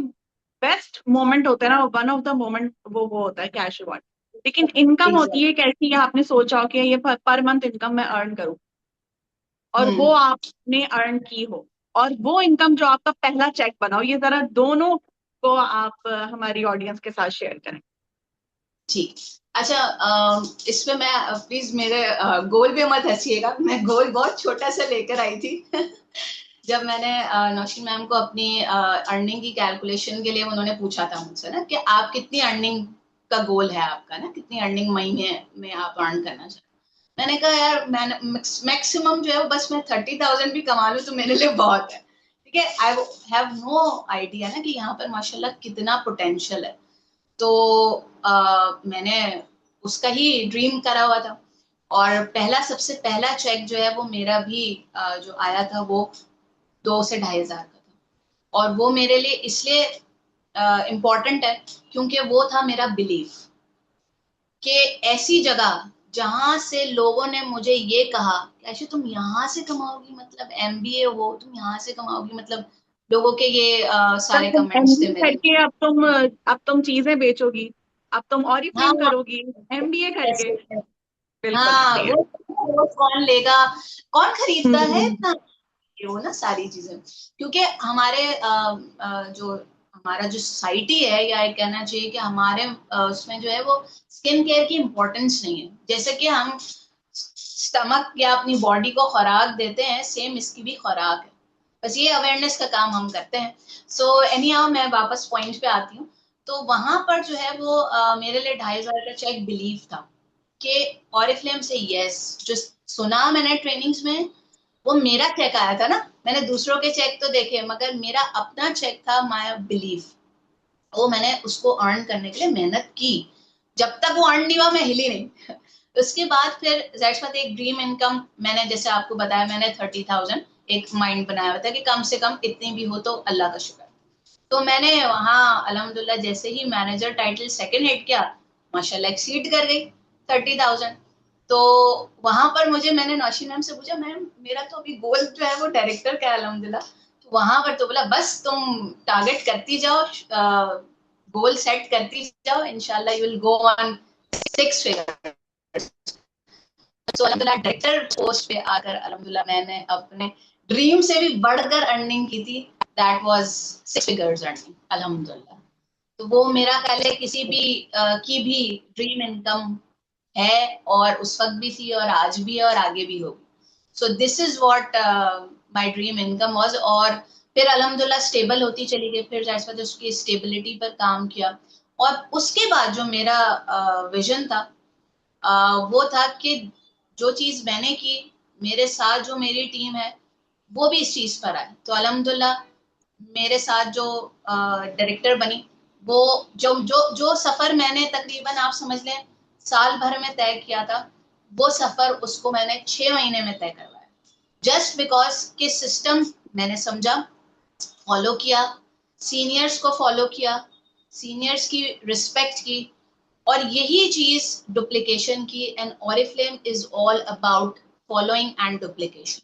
S1: बेस्ट मोमेंट होता है ना, वन ऑफ द मोमेंट वो होता है कैश अवार्ड। लेकिन इनकम होती है
S2: एग्जैक्ट।
S1: कैसी है, आपने सोचा हो कि ये पर मंथ इनकम मैं अर्न करूं, और वो
S2: हम्म।
S1: आपने अर्न की हो, और वो इनकम जो आपका पहला चेक बना हो, ये जरा दोनों को आप हमारी ऑडियंस के साथ शेयर करें।
S2: ठीक। अच्छा, इसमें मैं, प्लीज मेरे गोल पे मत हंसिएगा, मैं गोल बहुत छोटा सा लेकर आई थी। जब मैंने नौशीन मैम को अपनी अर्निंग की कैलकुलेशन के लिए उन्होंने पूछा था मुझसे ना कि आप कितनी अर्निंग का गोल है आपका ना, कितनी अर्निंग महीने में आप अर्न करना चाहते हैं। मैंने कहा यार, मैं मैक्सिमम जो है वो बस मैं 30,000 भी कमा लूँ तो मेरे लिए बहुत है। ठीक है, आई हैव नो आइडिया ना कि यहाँ पर माशाल्लाह कितना पोटेंशियल है। तो मैंने उसका ही ड्रीम करा हुआ था। और सबसे पहला चेक जो है वो मेरा भी जो आया था वो 2 से 2,500 का था। और वो मेरे लिए इसलिए इम्पोर्टेंट है क्योंकि वो था मेरा बिलीफ कि ऐसी जगह जहां से लोगों ने मुझे ये कहा कि ऐसे तुम यहाँ से कमाओगी, मतलब एमबीए हो तुम यहाँ से कमाओगी, मतलब लोगों के ये
S1: तब
S2: सारे
S1: तुम
S2: कमेंट्स थे
S1: एमबीए
S2: मेरे।
S1: करके अब तुम चीजें बेचोगी, अब तुम ऑरिफ्लेम
S2: हाँ
S1: करोगी एमबीए करके।
S2: ऐसे।
S1: बिल्कुल
S2: हाँ
S1: ऐसे ही है।
S2: वो कौन लेगा, कौन खरीदता है
S1: हम्म।
S2: इतना, ये वो ना सारी चीजें। क्योंकि हमारे जो हमारा जो सोसाइटी है, या ये कहना चाहिए कि हमारे उसमें जो है वो स्किन केयर की इम्पोर्टेंस नहीं है। जैसे कि हम स्टमक या अपनी बॉडी को खुराक देते हैं, सेम इसकी भी खुराक है। बस ये अवेयरनेस का काम हम करते हैं। सो एनी हाउ मैं वापस पॉइंट पे आती हूँ। तो वहां पर जो है वो मेरे लिए 2,500 का चेक बिलीव था कि ऑरिफ्लेम से, यस, जो सुना मैंने ट्रेनिंग्स में, वो मेरा चेक आया था ना। मैंने दूसरों के चेक तो देखे, मगर मेरा अपना चेक था, माय बिलीफ। वो मैंने उसको अर्न करने के लिए मेहनत की। जब तक वो अर्न नहीं हुआ मैं हिली नहीं। उसके बाद फिर दैट्स व्हाट एक ड्रीम इनकम, मैंने जैसे आपको बताया, मैंने 30,000 एक माइंड बनाया हुआ था कि कम से कम इतनी भी हो तो अल्लाह का शुक्र। तो मैंने वहां अल्हम्दुलिल्लाह जैसे ही मैनेजर टाइटल सेकंड हिट किया, माशाल्लाह एक्सीड कर गई 30,000। तो वहां पर मैंने नौशीन मैम से पूछा, मैम मेरा तो अभी गोल जो है वो डायरेक्टर का है अल्हम्दुलिल्लाह। तो वहां पर तो बोला बस तुम टारगेट करती जाओ, गोल सेट करती जाओ, इंशाल्लाह you will go on 6 figure. तो अल्हम्दुलिल्लाह डायरेक्टर पोस्ट पे आकर अल्हम्दुलिल्लाह मैंने अपने ड्रीम से भी बढ़कर अर्निंग की थी। दैट वाज 6 फिगर्स अर्निंग अल्हम्दुलिल्लाह। तो वो मेरा ख्याल है किसी भी की भी ड्रीम इनकम है, और उस वक्त भी थी और आज भी है और आगे भी होगी। सो this is what my dream income was. और फिर अल्हम्दुलिल्लाह स्टेबल होती चली गई, फिर जैसे उसकी स्टेबिलिटी पर काम किया। और उसके बाद जो मेरा विजन था वो था कि जो चीज मैंने की, मेरे साथ जो मेरी टीम है वो भी इस चीज पर आए। तो अल्हम्दुलिल्लाह मेरे साथ जो डायरेक्टर बनी, वो जो सफर मैंने तकरीबन आप समझ लें साल भर में तय किया था, वो सफर उसको मैंने 6 महीने में तय करवाया। जस्ट बिकॉज कि सिस्टम मैंने समझा, फॉलो किया, सीनियर्स को फॉलो किया, सीनियर्स की रिस्पेक्ट की, और यही चीज डुप्लीकेशन की। And Oriflame is all about following and duplication.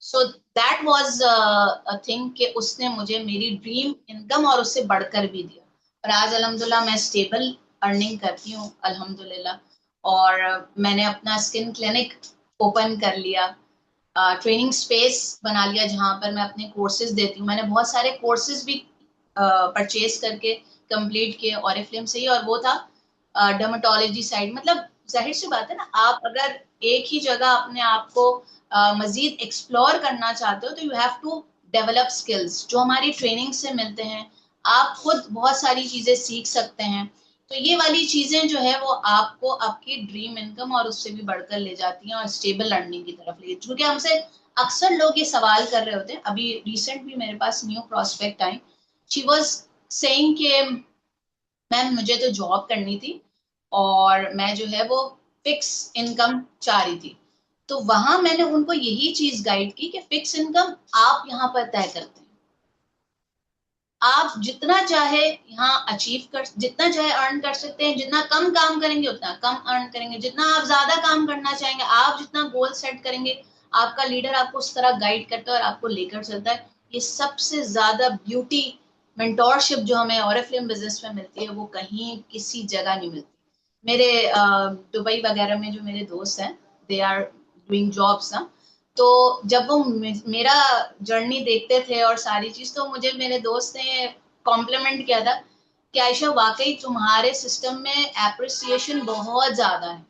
S2: So that was a thing कि उसने मुझे मेरी ड्रीम इनकम और उससे बढ़कर भी दिया। और आज अल्हम्दुलिल्लाह मैं स्टेबल अर्निंग करती हूँ अल्हम्दुलिल्लाह। और मैंने अपना स्किन क्लिनिक ओपन कर लिया, ट्रेनिंग स्पेस बना लिया जहां पर मैं अपने कोर्सेज देती हूँ। मैंने बहुत सारे कोर्सेज भी परचेज करके कंप्लीट किए ऑरिफ्लेम से ही, और वो था डर्मेटोलॉजी साइड। मतलब जाहिर सी बात है ना, आप अगर एक ही जगह अपने आप को मजीद एक्सप्लोर करना चाहते हो तो you have to develop skills जो हमारी ट्रेनिंग से मिलते हैं। आप खुद बहुत सारी चीजें सीख सकते हैं। तो ये वाली चीजें जो है वो आपको आपकी ड्रीम इनकम और उससे भी बढ़कर ले जाती हैं और स्टेबल अर्निंग की तरफ ले, क्योंकि हमसे अक्सर लोग ये सवाल कर रहे होते हैं। अभी रिसेंट भी मेरे पास न्यू प्रोस्पेक्ट आई, शी वाज सेइंग कि मैम मुझे तो जॉब करनी थी और मैं जो है वो फिक्स इनकम चाह रही थी। तो वहां मैंने उनको यही चीज गाइड की कि फिक्स इनकम आप यहाँ पर तय करते हैं। आप जितना चाहे यहाँ अचीव कर, जितना चाहे अर्न कर सकते हैं। जितना कम काम करेंगे उतना कम अर्न करेंगे, जितना आप ज्यादा काम करना चाहेंगे, आप जितना गोल सेट करेंगे, आपका लीडर आपको उस तरह गाइड करता है और आपको लेकर चलता है। ये सबसे ज्यादा ब्यूटी मेंटोरशिप जो हमें ऑरिफ्लेम बिजनेस में मिलती है वो कहीं किसी जगह नहीं मिलती। मेरे दुबई वगैरह में जो मेरे दोस्त हैं, दे आर डूइंग जॉब्स ना, तो जब वो मेरा जर्नी देखते थे और सारी चीज, तो मुझे मेरे दोस्त ने कॉम्प्लीमेंट किया था कि आयशा वाकई तुम्हारे सिस्टम में एप्रिसिएशन बहुत ज्यादा है।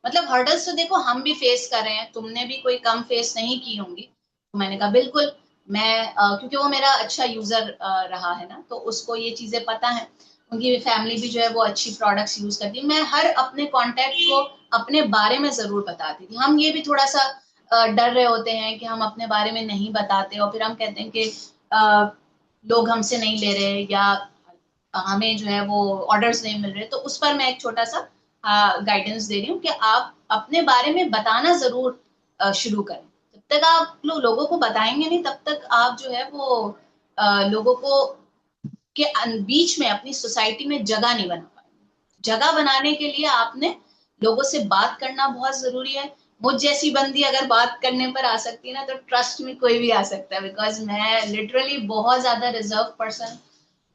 S2: मतलब हर्डल्स तो देखो हम भी फेस कर रहे हैं, तुमने भी कोई कम फेस नहीं की होंगी। तो मैंने कहा बिल्कुल। मैं क्योंकि वो मेरा अच्छा यूजर रहा है ना, तो उसको ये चीजें पता है। उनकी फैमिली भी जो है वो अच्छी प्रोडक्ट्स यूज करती है। मैं हर अपने कॉन्टेक्ट को अपने बारे में जरूर बताती थी। हम ये भी थोड़ा सा डर रहे होते हैं कि हम अपने बारे में नहीं बताते और फिर हम कहते हैं कि लोग हमसे नहीं ले रहे, या हमें जो है वो ऑर्डर्स नहीं मिल रहे। तो उस पर मैं एक छोटा सा गाइडेंस दे रही हूँ कि आप अपने बारे में बताना जरूर शुरू करें। जब तक आप लोगों को बताएंगे नहीं, तब तक आप जो है वो लोगों को के बीच में अपनी सोसाइटी में जगह नहीं बना पाएंगे। जगह बनाने के लिए आपने लोगों से बात करना बहुत जरूरी है। मुझ जैसी बंदी अगर बात करने पर आ सकती है ना, तो ट्रस्ट में कोई भी आ सकता है। बिकॉज मैं लिटरली बहुत ज्यादा रिजर्व पर्सन,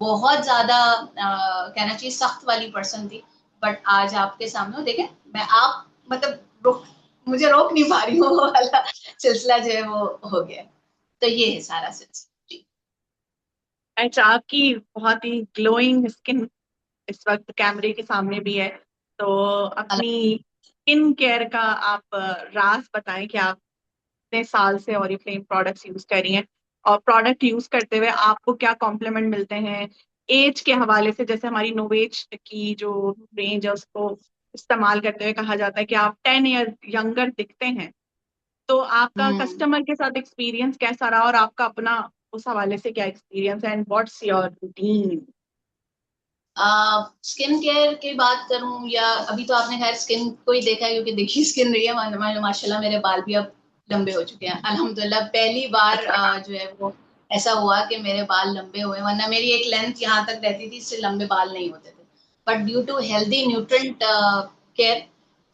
S2: बहुत ज्यादा कहना चाहिए सख्त वाली पर्सन थी। बट आज आपके सामने हो देखें, मैं आप मतलब मुझे रोक नहीं पा रही हूँ, वो वाला सिलसिला जो है वो हो गया। तो ये है सारा सिलसिला जी।
S1: अच्छा, आपकी बहुत ही ग्लोइंग स्किन इस वक्त कैमरे के सामने भी है। तो अपनी स्किन केयर का आप राज बताएं कि आप इतने साल से ओरिफ्लेम प्रोडक्ट्स यूज कर रही हैं, और प्रोडक्ट यूज करते हुए आपको क्या कॉम्प्लीमेंट मिलते हैं एज के हवाले से। जैसे हमारी नोवेज की जो रेंज है उसको इस्तेमाल करते हुए कहा जाता है कि आप 10 ईयर यंगर दिखते हैं। तो आपका
S2: हम्म।
S1: कस्टमर के साथ एक्सपीरियंस कैसा रहा, और आपका अपना उस हवाले से क्या एक्सपीरियंस है, and what's your routine.
S2: Skin care की बात करूं, या अभी तो आपने खैर स्किन को ही देखा है, क्योंकि देखिए स्किन रही है माशाल्लाह मेरे बाल भी अब लंबे हो चुके हैं अल्हम्दुलिल्लाह। पहली बार जो है वो ऐसा हुआ कि मेरे बाल लंबे हुए, वरना मेरी एक लेंथ यहाँ तक रहती थी, इससे लंबे बाल नहीं होते थे। But due to healthy nutrient care,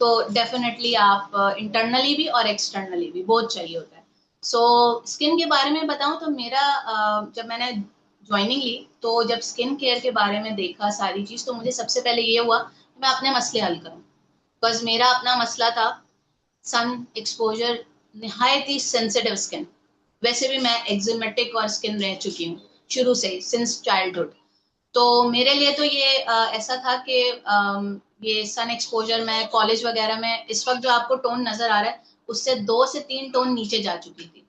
S2: तो डेफिनेटली आप इंटरनली भी और एक्सटर्नली भी बहुत चाहिए होता है। सो स्किन के बारे में बताऊं तो मेरा जब मैंने ज्वाइनिंग ली, तो जब स्किन केयर के बारे में देखा सारी चीज, तो मुझे सबसे पहले ये हुआ कि मैं अपने मसले हल करूं। बिकॉज मेरा अपना मसला था सन एक्सपोजर, निहायत ही सेंसिटिव स्किन। वैसे भी मैं एक्जिमेटिक और स्किन रह चुकी हूँ शुरू से, सिंस चाइल्डहुड। तो मेरे लिए तो ये ऐसा था कि ये सन एक्सपोजर में कॉलेज वगैरह में इस वक्त जो आपको टोन नजर आ रहा है उससे 2 से 3 टोन नीचे जा चुकी थी,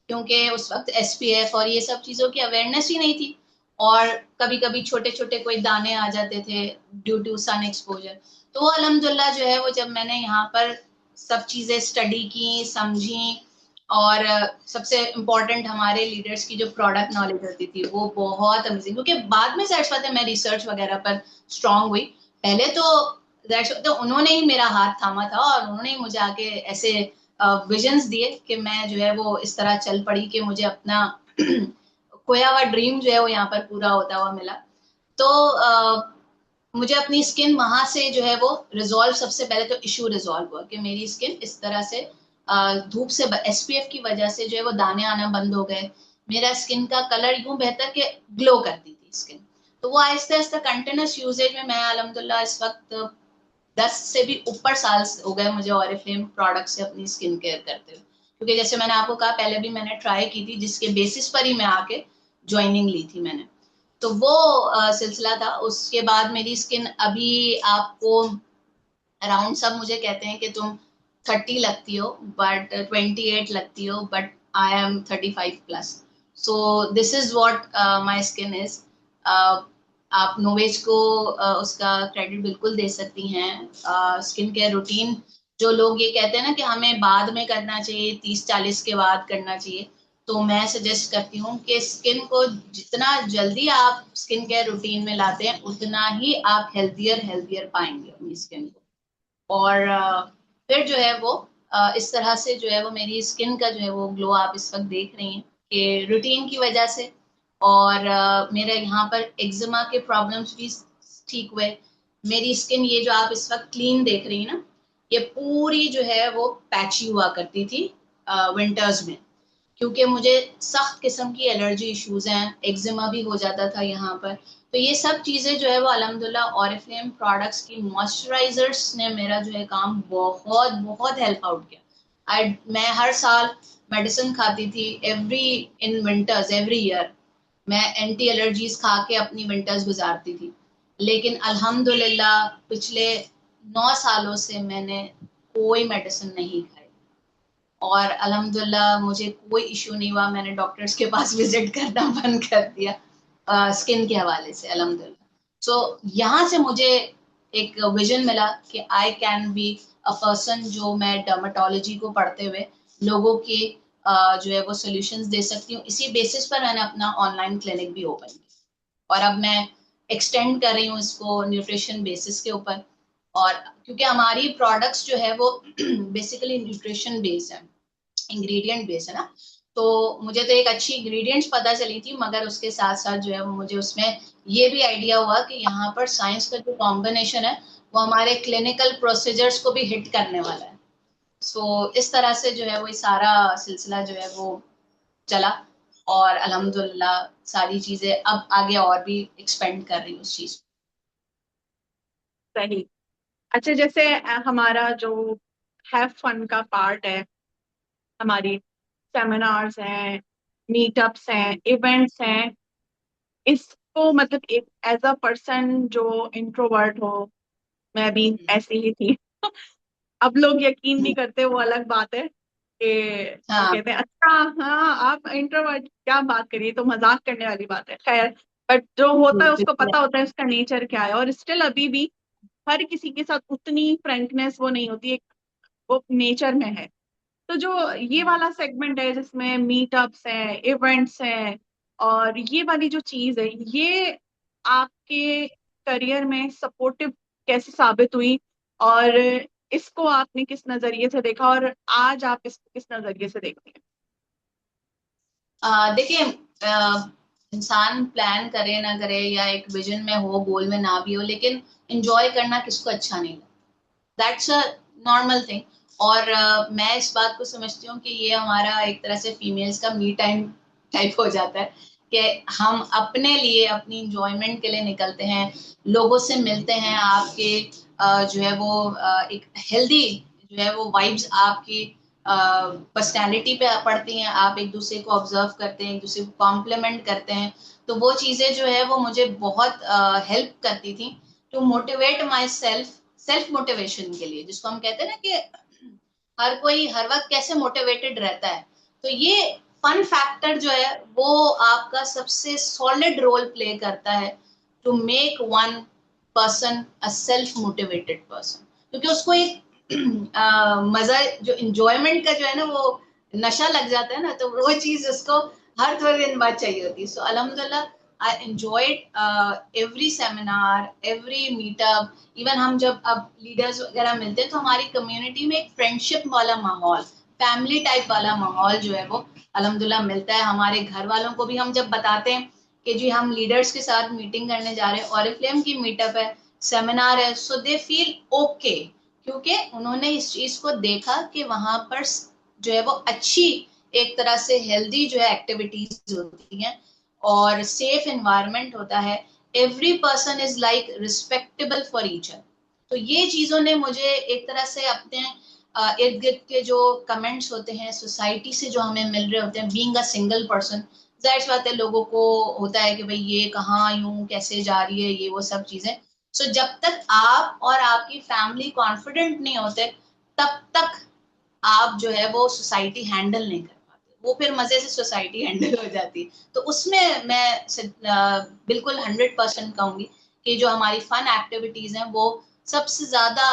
S2: क्योंकि उस वक्त एसपीएफ और ये सब चीजों की अवेयरनेस ही नहीं थी, और कभी कभी छोटे छोटे कोई दाने आ जाते थे ड्यू टू सन एक्सपोजर। तो अल्हम्दुलिल्लाह जो है वो जब मैंने यहाँ पर सब चीजें स्टडी की, समझी, और सबसे इम्पोर्टेंट हमारे लीडर्स की जो प्रोडक्ट नॉलेज होती थी वो बहुत अमेजिंग, क्योंकि बाद में जाहिर बात है मैं रिसर्च वगैरह पर स्ट्रांग हुई। पहले तो उन्होंने ही मेरा हाथ थामा था और उन्होंने ही मुझे आके ऐसे विजन्स दिए कि मैं जो है वो इस तरह चल पड़ी कि मुझे अपना खोया हुआ ड्रीम जो है वो यहाँ पर पूरा होता हुआ मिला। तो मुझे अपनी स्किन वहां से जो है वो रिजॉल्व, सबसे पहले तो इशू रिजॉल्व हुआ कि मेरी स्किन इस तरह से धूप से एसपीएफ की वजह से जो है वो दाने आना बंद हो गए। मेरा स्किन का कलर यूं बेहतर के ग्लो करती थी स्किन। तो वो आहिस्ता आहिस्ता कंटिन्यूस यूजेज में मैं अल्हम्दुलिल्लाह इस वक्त 10 से भी ऊपर साल हो गए मुझे ऑरिफ्लेम प्रोडक्ट से अपनी स्किन केयर करते हुए, क्योंकि जैसे मैंने आपको कहा पहले भी मैंने ट्राई की थी जिसके बेसिस पर ही मैं आके ज्वाइनिंग ली थी मैंने। तो वो सिलसिला था। उसके बाद मेरी स्किन अभी आपको अराउंड, सब मुझे कहते हैं कि तुम 30 लगती हो बट 28 लगती हो, but I am 35+। So this is what my skin is. आप नोवेज को उसका क्रेडिट बिल्कुल दे सकती हैं। स्किन केयर रूटीन जो लोग ये कहते हैं ना कि हमें बाद में करना चाहिए, 30-40 के बाद करना चाहिए, तो मैं सजेस्ट करती हूँ कि स्किन को जितना जल्दी आप स्किन केयर रूटीन में लाते हैं उतना ही आप हेल्थियर हेल्थियर पाएंगे अपनी स्किन को। और फिर जो है वो इस तरह से जो है वो मेरी स्किन का जो है वो ग्लो आप इस वक्त देख रही हैं कि रूटीन की वजह से। और मेरे यहाँ पर एक्जिमा के प्रॉब्लम्स भी ठीक हुए। मेरी स्किन ये जो आप इस वक्त क्लीन देख रही हैं ना, ये पूरी जो है वो पैची हुआ करती थी विंटर्स में, क्योंकि मुझे सख्त किस्म की एलर्जी इश्यूज हैं, एक्जिमा भी हो जाता था यहाँ पर। तो ये सब चीजें जो है वो अल्हम्दुलिल्लाह ऑरिफ्लेम प्रोडक्ट्स की मॉइस्चराइजर्स ने मेरा जो है काम बहुत बहुत हेल्प आउट किया। मैं हर साल मेडिसिन खाती थी, every in winters every year मैं एंटी एलर्जीज खा के अपनी विंटर्स गुजारती थी। लेकिन अल्हम्दुलिल्लाह पिछले 9 सालों से मैंने कोई मेडिसिन नहीं खाई, और अल्हम्दुलिल्लाह मुझे कोई इश्यू नहीं हुआ। मैंने डॉक्टर्स के पास विजिट करना बंद कर दिया स्किन के हवाले से अल्हम्दुलिल्लाह। सो यहाँ से मुझे एक विजन मिला कि I can be a person, जो मैं डर्माटोलॉजी को पढ़ते हुए लोगों के जो है वो सॉल्यूशंस दे सकती हूँ। इसी बेसिस पर मैंने अपना ऑनलाइन क्लिनिक भी ओपन किया, और अब मैं एक्सटेंड कर रही हूँ इसको न्यूट्रिशन बेसिस के ऊपर। और क्योंकि हमारी प्रोडक्ट्स जो है वो बेसिकली न्यूट्रिशन बेस्ड है, इंग्रेडिएंट बेस है ना, तो मुझे तो एक अच्छी इंग्रेडिएंट्स पता चली थी, मगर उसके साथ साथ जो है मुझे उसमें ये भी आइडिया हुआ कि यहाँ पर साइंस का जो कॉम्बिनेशन है वो हमारे क्लिनिकल प्रोसीजर्स को भी हिट करने वाला है। सो इस तरह से जो है वो सारा सिलसिला जो है वो चला, और अल्हम्दुलिल्लाह सारी चीजें अब आगे और भी एक्सपेंड कर रही हूँ उस चीज।
S1: सही। अच्छा, जैसे हमारा जो हैव फन का पार्ट है, हमारी सेमिनार्स हैं, मीटअप्स हैं, इवेंट्स हैं, इसको मतलब एक एज अ पर्सन जो इंट्रोवर्ट हो, मैं भी ऐसी ही थी। अब लोग यकीन नहीं करते, वो अलग बात है कि वो
S2: हाँ।
S1: कहते हैं अच्छा, हाँ आप इंट्रोवर्ट, क्या बात करिए, तो मजाक करने वाली बात है, खैर। बट जो होता है उसको पता होता है उसका नेचर क्या है, और स्टिल अभी भी हर किसी के साथ उतनी फ्रेंकनेस वो नहीं होती, एक वो नेचर में है। तो जो ये वाला सेगमेंट है जिसमें मीटअप्स हैं, इवेंट्स हैं, और ये वाली जो चीज है, ये आपके करियर में सपोर्टिव कैसे साबित हुई, और इसको आपने किस नजरिए से देखा, और आज आप इसको किस नजरिए से देखते हैं?
S2: देखिए, इंसान प्लान करे ना करे या एक विजन में हो गोल में ना भी हो, लेकिन इंजॉय करना किसको अच्छा नहीं लगता, दैट्स अ नॉर्मल थिंग। और मैं इस बात को समझती हूँ कि ये हमारा एक तरह से फीमेल्स का मी टाइम टाइप हो जाता है, कि हम अपने लिए अपनी इंजॉयमेंट के लिए निकलते हैं, लोगों से मिलते हैं, आपके जो है वो एक हेल्दी जो है वो वाइब्स आपकी पर्सनैलिटी पे पड़ती हैं, आप एक दूसरे को ऑब्जर्व करते हैं, एक दूसरे को कॉम्प्लीमेंट करते हैं, तो वो चीजें जो है वो मुझे बहुत हेल्प करती थी to motivate myself, self motivation के लिए, जिसको हम कहते हैं ना कि हर कोई हर वक्त कैसे मोटिवेटेड रहता है। तो ये फन फैक्टर जो है वो आपका सबसे सॉलिड रोल प्ले करता है to make one person a self motivated person, क्योंकि उसको एक मजा, जो इंजॉयमेंट का जो है ना वो नशा लग जाता है ना, तो वो चीज उसको हर थोड़े दिन बाद चाहिए होती है। सो अल्हम्दुलिल्लाह I enjoyed every seminar, every meetup. Even हम जब अब लीडर्स वगैरह मिलते हैं तो हमारी कम्युनिटी में एक फ्रेंडशिप वाला माहौल, फैमिली टाइप वाला माहौल जो है वो अल्हम्दुलिल्लाह मिलता है। हमारे घर वालों को भी हम जब बताते हैं कि जी हम लीडर्स के साथ मीटिंग करने जा रहे हैं, ऑरिफ्लेम की मीटअप है, सेमिनार है, सो दे फील ओके, क्योंकि उन्होंने इस चीज को देखा कि वहां पर जो है वो अच्छी, एक तरह से हेल्दी जो है एक्टिविटीज होती हैं और सेफ एनवायरनमेंट होता है, every person is like respectable for each other. तो ये चीजों ने मुझे एक तरह से अपने इर्द गिर्द के जो कमेंट्स होते हैं सोसाइटी से जो हमें मिल रहे होते हैं, बीइंग अ सिंगल पर्सन, जाहिर सी बात है लोगों को होता है कि भाई ये कहाँ यूं कैसे जा रही है, ये वो सब चीजें। सो जब तक आप और आपकी फैमिली कॉन्फिडेंट नहीं होते, तब तक आप जो है वो सोसाइटी हैंडल नहीं कर पाते, वो फिर मजे से सोसाइटी हैंडल हो जाती है। तो उसमें मैं बिल्कुल 100% कहूंगी कि जो हमारी फन एक्टिविटीज हैं वो सबसे ज्यादा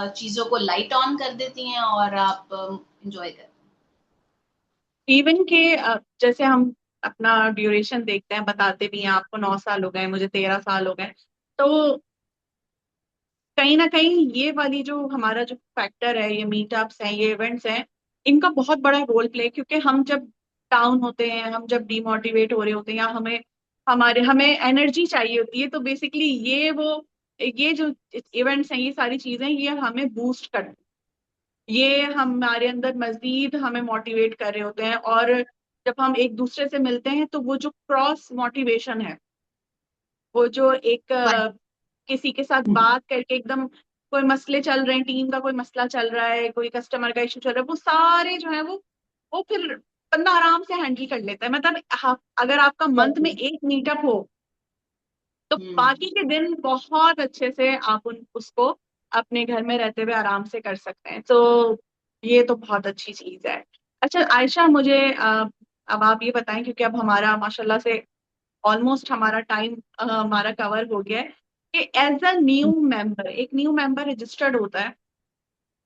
S2: चीजों को लाइट ऑन कर देती हैं और आप इंजॉय करते
S1: इवन के जैसे हम अपना ड्यूरेशन देखते हैं, बताते भी हैं आपको 9 साल हो गए, मुझे 13 साल हो गए। तो कहीं ना कहीं ये वाली जो हमारा जो फैक्टर है, ये मीटअप्स हैं, ये इवेंट्स हैं, इनका बहुत बड़ा रोल प्ले, क्योंकि हम जब डाउन होते हैं, हम जब डिमोटिवेट हो रहे होते हैं, या हमें एनर्जी चाहिए होती है, तो बेसिकली ये जो इवेंट्स हैं, ये सारी चीजें ये हमें बूस्ट कर, ये हमारे अंदर मजीद हमें मोटिवेट कर रहे होते हैं। और जब हम एक दूसरे से मिलते हैं तो वो जो क्रॉस मोटिवेशन है, वो जो एक किसी के साथ
S2: हैं।
S1: बात करके एकदम, कोई मसले चल रहे हैं, टीम का कोई मसला चल रहा है, कोई कस्टमर का इशू चल रहा है, वो सारे जो है वो फिर बंदा आराम से हैंडल कर लेता है। मतलब अगर आपका मंथ में एक मीटअप हो तो बाकी के दिन बहुत अच्छे से आप उसको अपने घर में रहते हुए आराम से कर सकते हैं। तो ये तो बहुत अच्छी चीज है। अच्छा आयशा, मुझे अब आप ये बताएं, क्योंकि अब हमारा माशाल्लाह से ऑलमोस्ट हमारा टाइम हमारा कवर हो गया है, कि एज अ न्यू मेंबर, एक न्यू मेंबर रजिस्टर्ड होता है,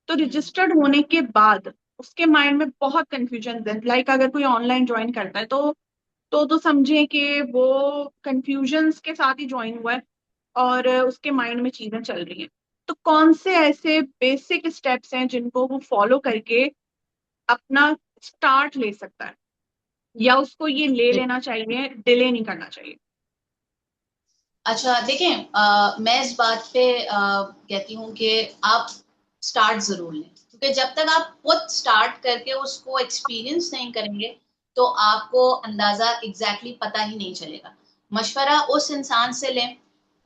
S1: तो रजिस्टर्ड होने के बाद उसके माइंड में बहुत कंफ्यूजन है। लाइक अगर कोई ऑनलाइन ज्वाइन करता है तो समझे कि वो कंफ्यूजन्स के साथ ही ज्वाइन हुआ है, और उसके माइंड में चीजें चल रही हैं। तो कौन से ऐसे बेसिक स्टेप्स हैं जिनको वो फॉलो करके अपना स्टार्ट ले सकता है, या उसको ये ले लेना चाहिए, डिले नहीं करना चाहिए?
S2: अच्छा देखें, मैं इस बात पे कहती हूँ कि आप स्टार्ट जरूर लें, क्योंकि जब तक आप खुद स्टार्ट करके उसको एक्सपीरियंस नहीं करेंगे तो आपको अंदाजा एग्जैक्टली पता ही नहीं चलेगा। मशवरा उस इंसान से लें,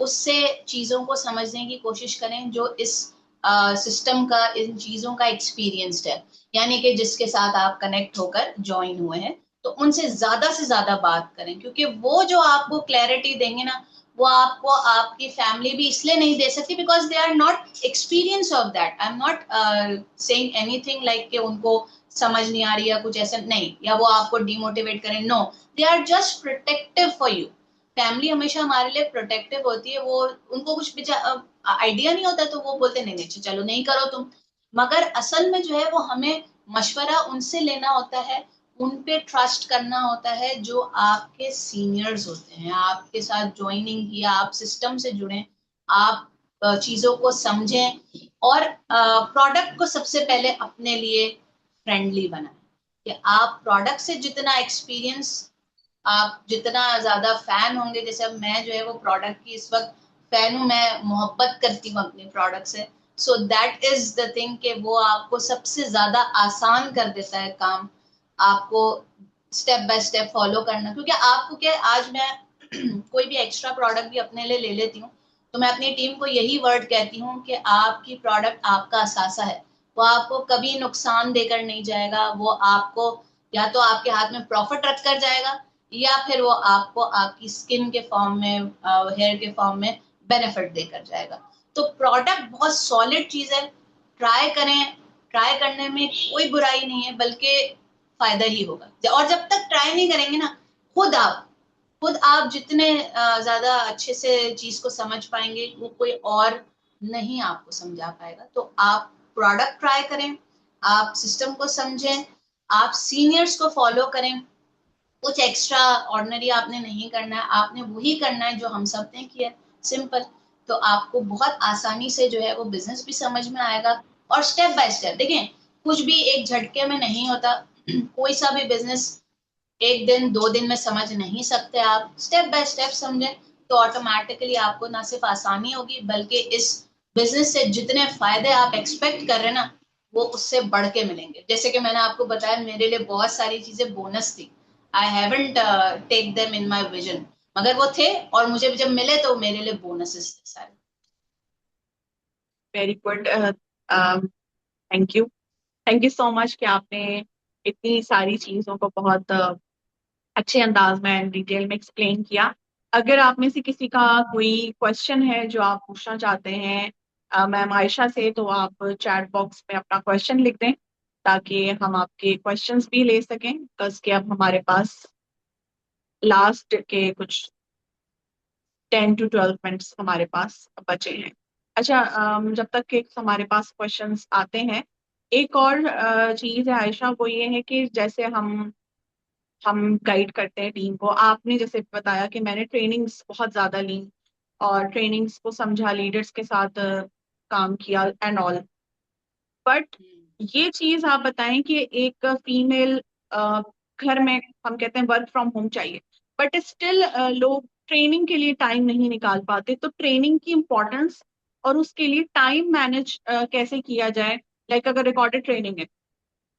S2: उससे चीजों को समझने की कोशिश करें जो इस सिस्टम का, इन चीजों का एक्सपीरियंस्ड है, यानी कि जिसके साथ आप कनेक्ट होकर ज्वाइन हुए हैं। तो उनसे से ज्यादा बात करें, क्योंकि वो जो आपको क्लैरिटी देंगे ना, वो आपको आपकी फैमिली भी इसलिए नहीं दे सकती, because they are not experience of that. I am not saying anything like कि उनको समझ नहीं आ रही या कुछ ऐसा नहीं, या वो आपको डिमोटिवेट करें, no, they are just protective for you. Family हमेशा हमारे लिए प्रोटेक्टिव होती है, वो उनको कुछ आइडिया नहीं होता तो वो बोलते नहीं नहीं चलो नहीं करो तुम। मगर असल में जो है वो हमें मशवरा उनसे लेना होता है, उन पे ट्रस्ट करना होता है जो आपके सीनियर्स होते हैं, आपके साथ ज्वाइनिंग किया, आप सिस्टम से जुड़े, आप चीजों को समझें, और प्रोडक्ट को सबसे पहले अपने लिए फ्रेंडली बनाएं। कि आप प्रोडक्ट से जितना एक्सपीरियंस, आप जितना ज्यादा फैन होंगे, जैसे अब मैं जो है वो प्रोडक्ट की इस वक्त फैन हूँ, मैं मोहब्बत करती हूँ अपने प्रोडक्ट से। So that is the thing कि वो आपको सबसे ज्यादा आसान कर देता है काम, आपको स्टेप बाय स्टेप फॉलो करना। क्योंकि आपको क्या, आज मैं कोई भी एक्स्ट्रा प्रोडक्ट भी अपने लिए ले लेती हूँ तो मैं अपनी टीम को यही वर्ड कहती हूँ कि आपकी प्रोडक्ट आपका असासा है, वो आपको कभी नुकसान देकर नहीं जाएगा, वो आपको या तो आपके हाथ में प्रॉफिट रख कर जाएगा, या फिर वो आपको आपकी स्किन के फॉर्म में, हेयर के फॉर्म में बेनिफिट देकर जाएगा। तो प्रोडक्ट बहुत सॉलिड चीज है, ट्राई करें, ट्राई करने में कोई बुराई नहीं है, बल्कि फायदा ही होगा। और जब तक ट्राई नहीं करेंगे ना, खुद आप जितने ज्यादा अच्छे से चीज को समझ पाएंगे, वो कोई और नहीं आपको समझा पाएगा। तो आप प्रोडक्ट ट्राई करें, आप सिस्टम को समझें, आप सीनियर्स को फॉलो करें। कुछ एक्स्ट्रा ऑर्डिनरी आपने नहीं करना है, आपने वही करना है जो हम सब ने किया, सिंपल। तो आपको बहुत आसानी से जो है वो बिजनेस भी समझ में आएगा। और स्टेप बाय स्टेप देखें, कुछ भी एक झटके में नहीं होता। कोई सा भी बिजनेस एक दिन दो दिन में समझ नहीं सकते, आप स्टेप बाय स्टेप समझें, तो ऑटोमेटिकली आपको ना सिर्फ आसानी होगी, बल्कि इस बिजनेस से जितने फायदे आप एक्सपेक्ट कर रहे हैं ना, वो उससे बढ़ के मिलेंगे। जैसे कि मैंने आपको बताया, मेरे लिए बहुत सारी चीजें बोनस थी, I haven't take them in my vision, मगर वो थे, और मुझे जब मिले तो मेरे लिए बोनसेस थे सारे।
S1: Very good. Thank you. Thank you so much कि आपने इतनी सारी चीजों को बहुत अच्छे अंदाज में एंड डिटेल में एक्सप्लेन किया। अगर आप में से किसी का कोई क्वेश्चन है जो आप पूछना चाहते हैं मैम आयशा से, तो आप चैट बॉक्स में अपना क्वेश्चन लिख दें ताकि हम आपके क्वेश्चंस भी ले सकें, बिकॉज कि अब हमारे पास लास्ट के कुछ 10 to 12 मिनट्स हमारे पास बचे हैं। अच्छा, जब तक के हमारे पास क्वेश्चंस आते हैं, एक और चीज है आयशा, वो ये है कि जैसे हम गाइड करते हैं टीम को। आपने जैसे बताया कि मैंने ट्रेनिंग्स बहुत ज्यादा ली और ट्रेनिंग्स को समझा, लीडर्स के साथ काम किया एंड ऑल, बट ये चीज आप बताएं कि एक फीमेल घर में, हम कहते हैं वर्क फ्रॉम होम चाहिए, बट स्टिल लोग ट्रेनिंग के लिए टाइम नहीं निकाल पाते। तो ट्रेनिंग की इम्पोर्टेंस और उसके लिए टाइम मैनेज कैसे किया जाए। लाइक अगर रिकॉर्डेड ट्रेनिंग है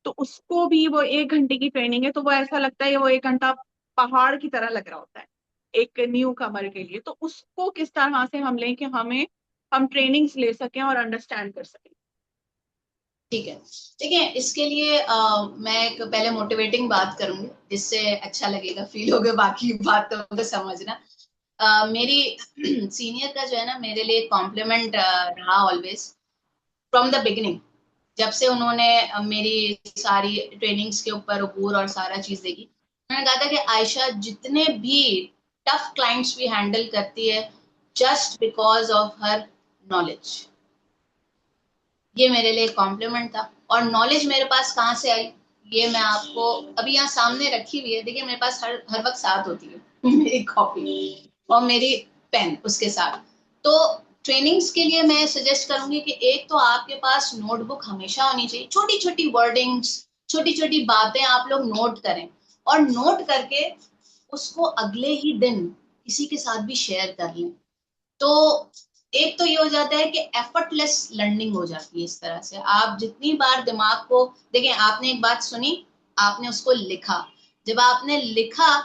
S1: तो उसको भी, वो 1 घंटे की ट्रेनिंग है तो वो ऐसा लगता है वो 1 घंटा पहाड़ की तरह लग रहा होता है एक न्यू कमर के लिए। तो उसको किस तरह से हम लें कि हम ट्रेनिंग्स ले सकें और अंडरस्टैंड कर सकें।
S2: ठीक है, देखिए इसके लिए मैं एक पहले मोटिवेटिंग बात करूंगी, जिससे अच्छा लगेगा, फील होगा, बाकी बातों को समझना। मेरी सीनियर का जो है ना, मेरे लिए कॉम्प्लीमेंट रहा ऑलवेज, फ्रॉम द बिगिनिंग। जब से उन्होंने मेरी सारी ट्रेनिंग्स के ऊपर अबूर और सारा चीज देखी, उन्होंने कहा था कि आयशा जितने भी टफ क्लाइंट्स भी हैंडल करती है, just because of her knowledge. ये मेरे लिए कॉम्प्लीमेंट था। और नॉलेज मेरे पास कहाँ से आई, ये मैं आपको अभी यहाँ सामने रखी हुई है। देखिए मेरे पास हर हर वक्त साथ होती है मेरी कॉपी और मेरी पेन उसके साथ। तो ट्रेनिंग्स के लिए मैं सजेस्ट करूंगी कि एक तो आपके पास नोटबुक हमेशा होनी चाहिए, छोटी छोटी वर्डिंग्स, छोटी छोटी बातें आप लोग नोट करें, और नोट करके उसको अगले ही दिन किसी के साथ भी शेयर कर लें। तो एक तो ये हो जाता है कि एफर्टलेस लर्निंग हो जाती है। इस तरह से आप जितनी बार दिमाग को देखें, आपने एक बात सुनी, आपने उसको लिखा, जब आपने लिखा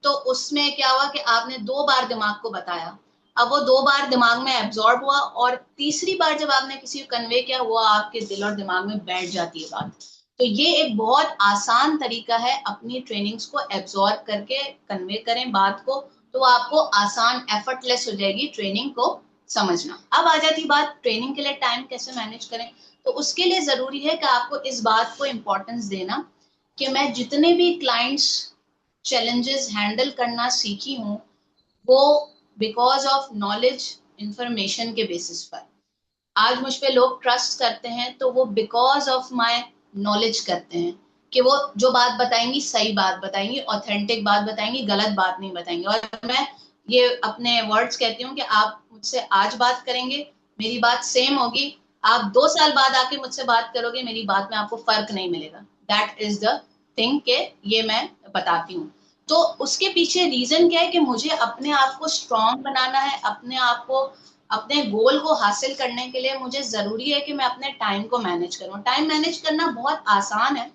S2: तो उसमें क्या हुआ कि आपने 2 बार दिमाग को बताया, अब वो 2 बार दिमाग में एब्जॉर्ब हुआ, और तीसरी बार जब आपने किसी को कन्वे किया, वो आपके दिल और दिमाग में बैठ जाती है बात। तो ये एक बहुत आसान तरीका है, अपनी ट्रेनिंग्स को एब्जॉर्ब करके कन्वे करें बात को, तो आपको आसान, एफर्टलेस हो जाएगी ट्रेनिंग को समझना। अब आ जाती बात ट्रेनिंग के लिए टाइम कैसे मैनेज करें। तो उसके लिए जरूरी है कि आपको इस बात को इम्पोर्टेंस देना कि मैं जितने भी क्लाइंट्स चैलेंजेस हैंडल करना सीखी हूँ, वो बिकॉज ऑफ नॉलेज, इंफॉर्मेशन के बेसिस पर। आज मुझ पे लोग ट्रस्ट करते हैं तो वो बिकॉज ऑफ माय नॉलेज करते हैं, कि वो जो बात बताएंगी सही बात बताएंगी, ऑथेंटिक बात बताएंगी, गलत बात नहीं बताएंगी। और मैं ये अपने वर्ड्स कहती हूँ कि आप मुझसे आज बात करेंगे, मेरी बात सेम होगी, आप 2 साल बाद आके मुझसे बात करोगे, मेरी बात में आपको फर्क नहीं मिलेगा। दैट इज द थिंग के ये मैं बताती हूँ। तो उसके पीछे रीजन क्या है कि मुझे अपने आप को स्ट्रांग बनाना है, अपने आप को, अपने गोल को हासिल करने के लिए मुझे जरूरी है कि मैं अपने टाइम को मैनेज करूं। टाइम मैनेज करना बहुत आसान है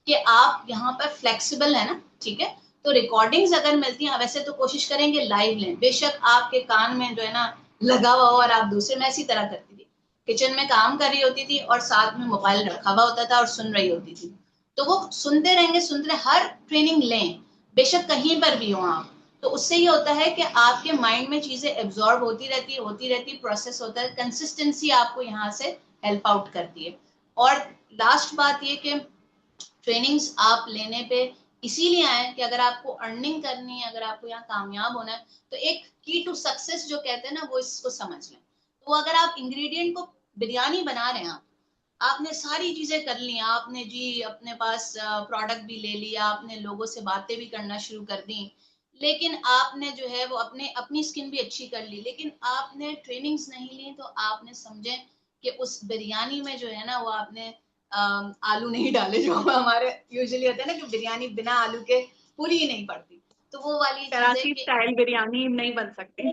S2: कि आप यहाँ पर फ्लेक्सिबल है ना, ठीक है। तो रिकॉर्डिंग्स अगर मिलती हैं, वैसे तो कोशिश करेंगे लाइव लें, बेशक आपके कान में जो है ना लगा हुआ हो और आप दूसरे में, इसी तरह करती थी। किचन में काम कर रही होती थी और साथ में मोबाइल रखा हुआ होता था और सुन रही होती थी। तो वो सुनते रहेंगे, सुनते रहे, हर ट्रेनिंग लें, बेशक कहीं पर भी हो आप। तो उससे ये होता है कि आपके माइंड में चीजें एब्जॉर्ब होती रहती, प्रोसेस होता है, कंसिस्टेंसी आपको यहाँ से हेल्प आउट करती है। और लास्ट बात ये कि ट्रेनिंग्स आप लेने पे इसीलिए आए कि अगर आपको अर्निंग करनी है, अगर आपको यहाँ कामयाब होना है, तो एक की टू सक्सेस जो कहते हैं ना, वो इसको समझ लें। तो अगर आप इंग्रेडिएंट को बिरयानी बना रहे हैं, आपने सारी चीजें कर ली, आपने जी अपने पास प्रोडक्ट भी ले लिया, आपने लोगों से बातें भी करना शुरू कर दी, लेकिन आपने जो है वो अपने अपनी स्किन भी अच्छी कर ली, लेकिन आपने ट्रेनिंग्स नहीं ली, तो आपने समझे कि उस बिरयानी में जो है ना, वो आपने आलू नहीं डाले, जो हमारे यूजुअली होते हैं ना कि बिरयानी बिना आलू के पूरी ही नहीं पड़ती। तो वो वाली चीज है
S1: कराची
S2: कि
S1: स्टाइल बिरयानी नहीं बन सकती।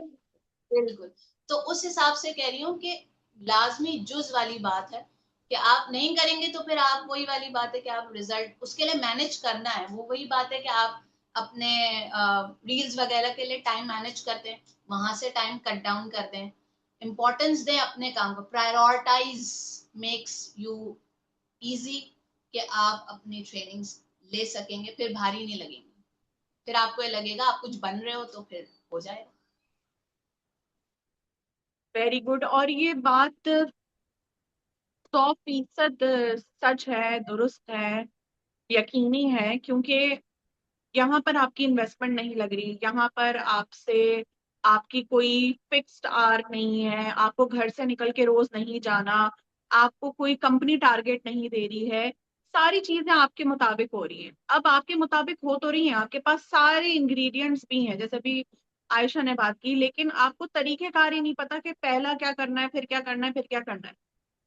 S2: बिल्कुल। तो उस हिसाब से कह रही हूँ कि लाजमी जुज वाली बात है कि आप नहीं करेंगे तो फिर आप, वही वाली बात है कि आप रिजल्ट उसके लिए मैनेज करना है, वो वही बात है कि आप अपने रील्स वगैरह के लिए टाइम मैनेज करते हैं, वहां से टाइम कट डाउन करते हैं, इंपॉर्टेंस दें अपने काम को, प्रायोरिटाइज मेक्स यू इजी, कि आप अपनी ट्रेनिंग्स ले सकेंगे, फिर भारी नहीं लगेंगे, फिर आपको ये लगेगा आप कुछ बन रहे हो तो फिर हो जाएगा।
S1: Very good. और ये बात 100% सच है, दुरुस्त है, यकीनी है, क्योंकि यहाँ पर आपकी इन्वेस्टमेंट नहीं लग रही, यहाँ पर आपसे आपकी कोई फिक्स्ड आवर नहीं है, आपको घर से निकल के रोज नहीं जाना, आपको कोई कंपनी टारगेट नहीं दे रही है, सारी चीजें आपके मुताबिक हो रही हैं। अब आपके मुताबिक हो तो रही हैं, आपके पास सारे इंग्रेडिएंट्स भी हैं, जैसे भी आयशा ने बात की, लेकिन आपको तरीकेकार ही नहीं पता कि पहला क्या करना है, फिर क्या करना है, फिर क्या करना है।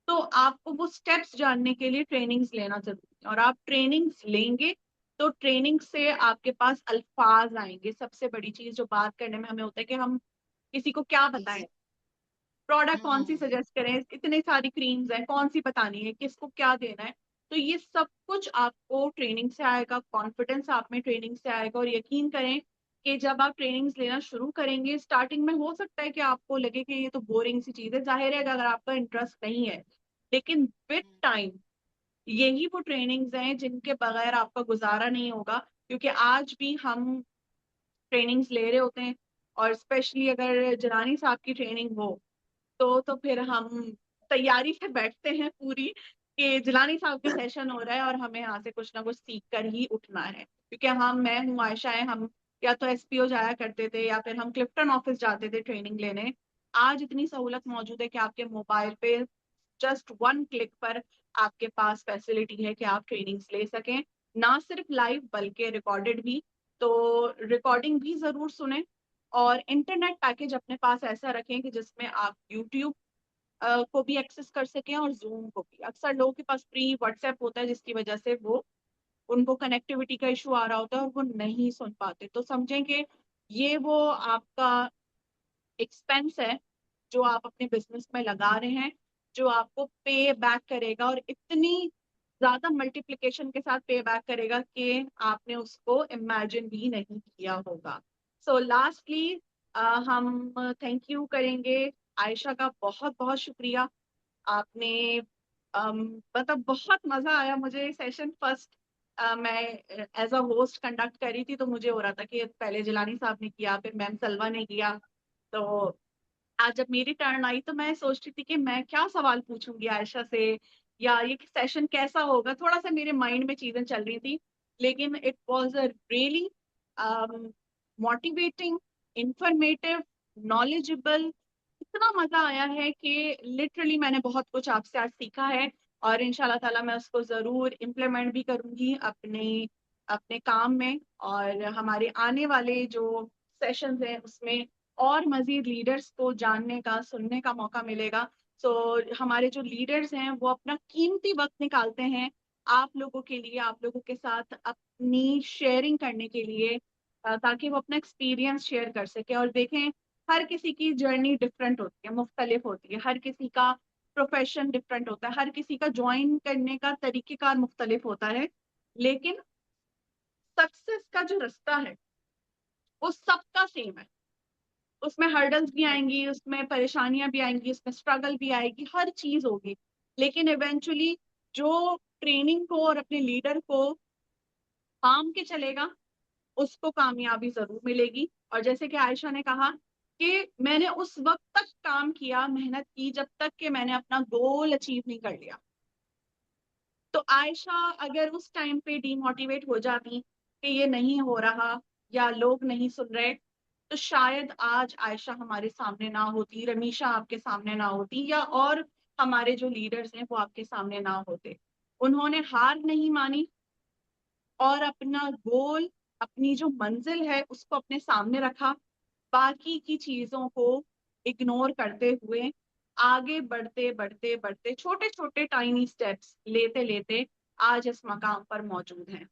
S1: तो आपको वो स्टेप्स जानने के लिए ट्रेनिंग्स लेना जरूरी है, और आप ट्रेनिंग्स लेंगे तो ट्रेनिंग से आपके पास अल्फाज आएंगे। सबसे बड़ी चीज जो बात करने में हमें होता है कि हम किसी को क्या बताएं, प्रोडक्ट कौन सी
S2: हम्म।
S1: सजेस्ट करें, इतनी सारी क्रीम्स हैं, कौन सी बतानी है, किसको क्या देना है। तो ये सब कुछ आपको ट्रेनिंग से आएगा, कॉन्फिडेंस आप में ट्रेनिंग से आएगा। और यकीन करें कि जब आप ट्रेनिंग्स लेना शुरू करेंगे, स्टार्टिंग में हो सकता है कि आपको लगे कि ये तो बोरिंग सी चीज है, जाहिर है अगर आपका इंटरेस्ट नहीं है, लेकिन विद टाइम यही वो ट्रेनिंग्स हैं जिनके बगैर आपका गुजारा नहीं होगा। क्योंकि आज भी हम ट्रेनिंग्स ले रहे होते हैं, और स्पेशली अगर जनानी साहब की ट्रेनिंग हो, तो फिर हम तैयारी से बैठते हैं पूरी, कि जिलानी साहब के सेशन हो रहा है और हमें यहाँ से कुछ ना कुछ सीख कर ही उठना है। क्योंकि हम, मैं हूँ, आयशा है, हम या तो एसपीओ जाया करते थे या फिर हम क्लिफ्टन ऑफिस जाते थे ट्रेनिंग लेने। आज इतनी सहूलत मौजूद है कि आपके मोबाइल पे जस्ट वन क्लिक पर आपके पास फैसिलिटी है कि आप ट्रेनिंग्स ले सकें, ना सिर्फ लाइव बल्कि रिकॉर्डेड भी। तो रिकॉर्डिंग भी जरूर सुने, और इंटरनेट पैकेज अपने पास ऐसा रखें कि जिसमें आप यूट्यूब को भी एक्सेस कर सकें और जूम को भी। अक्सर लोगों के पास फ्री व्हाट्सएप होता है, जिसकी वजह से वो, उनको कनेक्टिविटी का इशू आ रहा होता है और वो नहीं सुन पाते। तो समझें कि ये वो आपका एक्सपेंस है जो आप अपने बिजनेस में लगा रहे हैं, जो आपको पे बैक करेगा, और इतनी ज्यादा मल्टीप्लिकेशन के साथ पे बैक करेगा कि आपने उसको इमेजिन भी नहीं किया होगा। सो लास्टली हम थैंक यू करेंगे आयशा का, बहुत बहुत शुक्रिया। आपने मतलब बहुत मजा आया मुझे सेशन फर्स्ट। मैं एज अ होस्ट कंडक्ट करी थी, तो मुझे हो रहा था कि पहले जिलानी साहब ने किया, फिर मैम सलवा ने किया। तो आज जब मेरी टर्न आई तो मैं सोच रही थी कि मैं क्या सवाल पूछूंगी आयशा से, या ये सेशन कैसा होगा, थोड़ा सा मेरे माइंड में चीजें चल रही थी। लेकिन it was a really motivating, informative, knowledgeable. इतना मजा आया है कि लिटरली मैंने बहुत कुछ आपसे आज सीखा है, और इंशाल्लाह ताला मैं उसको जरूर इम्प्लीमेंट भी करूंगी अपने अपने काम में। और हमारे आने वाले जो सेशंस हैं उसमें और मजीद लीडर्स को जानने का, सुनने का मौका मिलेगा। सो हमारे जो लीडर्स हैं वो अपना कीमती वक्त निकालते हैं आप लोगों के लिए, आप लोगों के साथ अपनी शेयरिंग करने के लिए, ताकि वो अपना एक्सपीरियंस शेयर कर सके। और देखें, हर किसी की जर्नी डिफरेंट होती है, मुख्तलिफ होती है, हर किसी का प्रोफेशन डिफरेंट होता है, हर किसी का ज्वाइन करने का तरीकेकार मुख्तलिफ होता है, लेकिन सक्सेस का जो रास्ता है वो सबका सेम है। उसमें हर्डल्स भी आएंगी, उसमें परेशानियां भी आएंगी, उसमें स्ट्रगल भी आएगी, हर चीज होगी। लेकिन इवेंचुअली जो ट्रेनिंग को और अपने लीडर को काम के चलेगा, उसको कामयाबी जरूर मिलेगी। और जैसे कि आयशा ने कहा कि मैंने उस वक्त तक काम किया, मेहनत की, जब तक कि मैंने अपना गोल अचीव नहीं कर लिया। तो आयशा अगर उस टाइम पे डीमोटिवेट हो जाती कि ये नहीं हो रहा या लोग नहीं सुन रहे, तो शायद आज आयशा हमारे सामने ना होती, रमीशा आपके सामने ना होती, या और हमारे जो लीडर्स हैं वो आपके सामने ना होते। उन्होंने हार नहीं मानी और अपना गोल, अपनी जो मंजिल है उसको अपने सामने रखा, बाकी की चीजों को इग्नोर करते हुए आगे बढ़ते बढ़ते बढ़ते छोटे छोटे टाइनी स्टेप्स लेते लेते आज इस मकाम पर मौजूद हैं।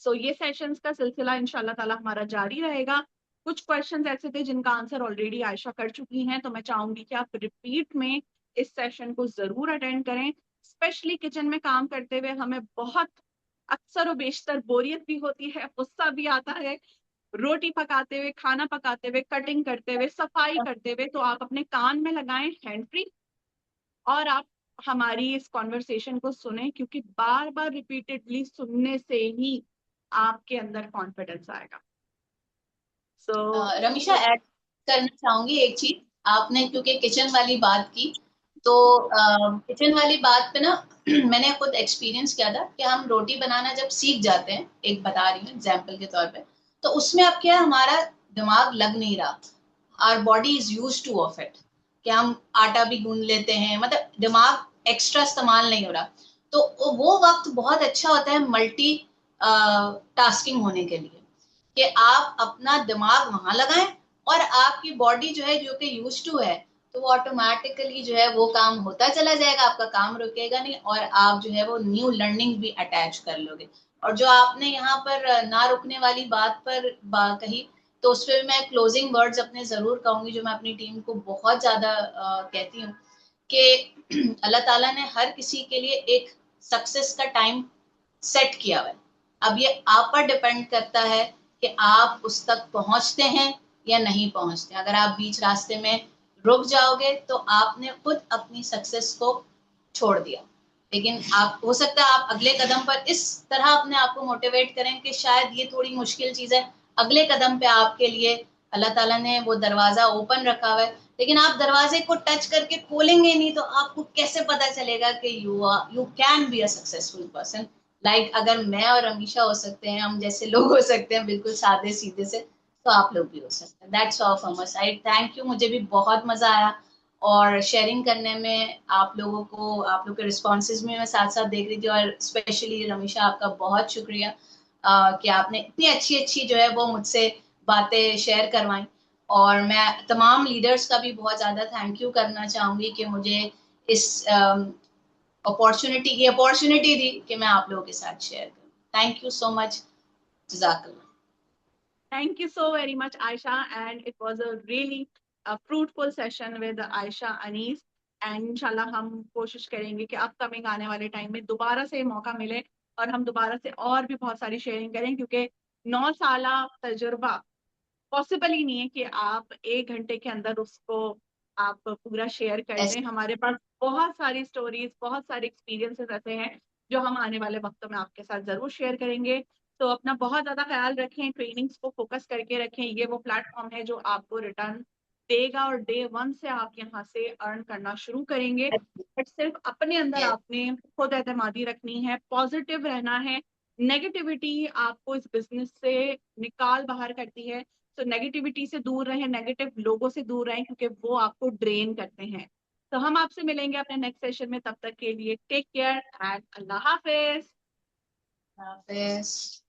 S1: सो ये सेशंस का सिलसिला इंशाल्लाह ताला हमारा जारी रहेगा। कुछ क्वेश्चंस ऐसे थे जिनका आंसर ऑलरेडी आयशा कर चुकी हैं, तो मैं चाहूंगी कि आप रिपीट में इस सेशन को जरूर अटेंड करें। स्पेशली किचन में काम करते हुए हमें बहुत अक्सर और बेशतर बोरियत भी होती है, गुस्सा भी आता है, रोटी पकाते हुए, खाना पकाते हुए, कटिंग करते हुए, सफाई करते हुए। तो आप अपने कान में लगाएं हैंड फ्री और आप हमारी इस कॉन्वर्सेशन को सुने, क्योंकि बार बार रिपीटेडली सुनने से ही आपके अंदर कॉन्फिडेंस आएगा। सो
S2: रमीशा, ऐड करना चाहूंगी एक चीज। आपने क्योंकि किचन वाली बात की, तो किचन वाली बात पे ना मैंने खुद एक्सपीरियंस किया था कि हम रोटी बनाना जब सीख जाते हैं, एक बता रही हूँ एग्जाम्पल के तौर पे, तो उसमें अब क्या है, हमारा दिमाग लग नहीं रहा, our body is use to of it, कि हम आटा भी गूंद लेते हैं, मतलब दिमाग एक्स्ट्रा इस्तेमाल नहीं हो रहा। तो वो वक्त बहुत अच्छा होता है मल्टी टास्किंग होने के लिए, कि आप अपना दिमाग वहां लगाएं और आपकी बॉडी जो है, जो कि यूज टू है, तो वो ऑटोमेटिकली जो है वो काम होता चला जाएगा, आपका काम रुकेगा नहीं, और आप जो है वो न्यू लर्निंग भी अटैच कर लोगे। और जो आपने यहाँ पर ना रुकने वाली बात पर कही, तो उस पर मैं क्लोजिंग वर्ड्स अपने जरूर कहूंगी, जो मैं अपनी टीम को बहुत ज्यादा कहती हूँ, कि अल्लाह ताला ने हर किसी के लिए एक सक्सेस का टाइम सेट किया हुआ है। अब ये आप पर डिपेंड करता है कि आप उस तक पहुंचते हैं या नहीं पहुंचते। अगर आप बीच रास्ते में रुक जाओगे तो आपने खुद अपनी सक्सेस को छोड़ दिया। लेकिन आप, हो सकता है आप अगले कदम पर इस तरह अपने आप को मोटिवेट करें कि शायद ये थोड़ी मुश्किल चीज है, अगले कदम पे आपके लिए अल्लाह ताला ने वो दरवाजा ओपन रखा हुआ है, लेकिन आप दरवाजे को टच करके खोलेंगे नहीं, तो आपको कैसे पता चलेगा कि you can be a successful person. Like अगर मैं और अमीशा हो सकते हैं, हम जैसे लोग हो सकते हैं बिल्कुल सादे सीधे से, तो आप लोग भी हो सकते हैं। That's all from my side. Thank you, मुझे भी बहुत मजा आया, और शेयरिंग करने में आप लोगों को, आप लोग के रिस्पॉन्सेज में मैं साथ साथ देख रही थी, और स्पेशली रमीशा आपका बहुत शुक्रिया कि आपने इतनी अच्छी अच्छी जो है वो मुझसे बातें शेयर करवाई। और मैं तमाम लीडर्स का भी बहुत ज्यादा थैंक यू करना चाहूंगी कि मुझे इस अपॉर्चुनिटी दी कि मैं आप लोगों के साथ शेयर करूं। Thank you so much. जज़ाकल्लाह।
S1: Thank you so very much Ayesha, and it was a really fruitful session with Ayesha Anees. एंड इंशाल्लाह हम कोशिश करेंगे कि अपकमिंग आने वाले टाइम में दोबारा से मौका मिले और हम दोबारा से और भी बहुत सारी शेयरिंग करें, क्योंकि 9 साल तजुर्बा पॉसिबल ही नहीं है कि आप 1 घंटे के अंदर उसको आप पूरा शेयर कर दें। हमारे पास बहुत सारी स्टोरीज, बहुत सारे एक्सपीरियंसेस ऐसे हैं जो हम आने वाले वक्तों में आपके साथ जरूर शेयर करेंगे। तो अपना बहुत ज्यादा ख्याल रखें, ट्रेनिंग्स को फोकस करके रखें। ये वो प्लेटफॉर्म है जो आपको रिटर्न देगा और डे वन से आप यहाँ से अर्न करना शुरू करेंगे। बट सिर्फ अपने अंदर आपने खुद एतमादी रखनी है, पॉजिटिव रहना है। नेगेटिविटी आपको इस बिजनेस से निकाल बाहर करती है। तो नेगेटिविटी से दूर रहें, नेगेटिव लोगों से दूर रहें, क्योंकि वो आपको ड्रेन करते हैं। तो हम आपसे मिलेंगे अपने नेक्स्ट सेशन में, तब तक के लिए टेक केयर एंड अल्लाह हाफिज।
S2: हाफिज।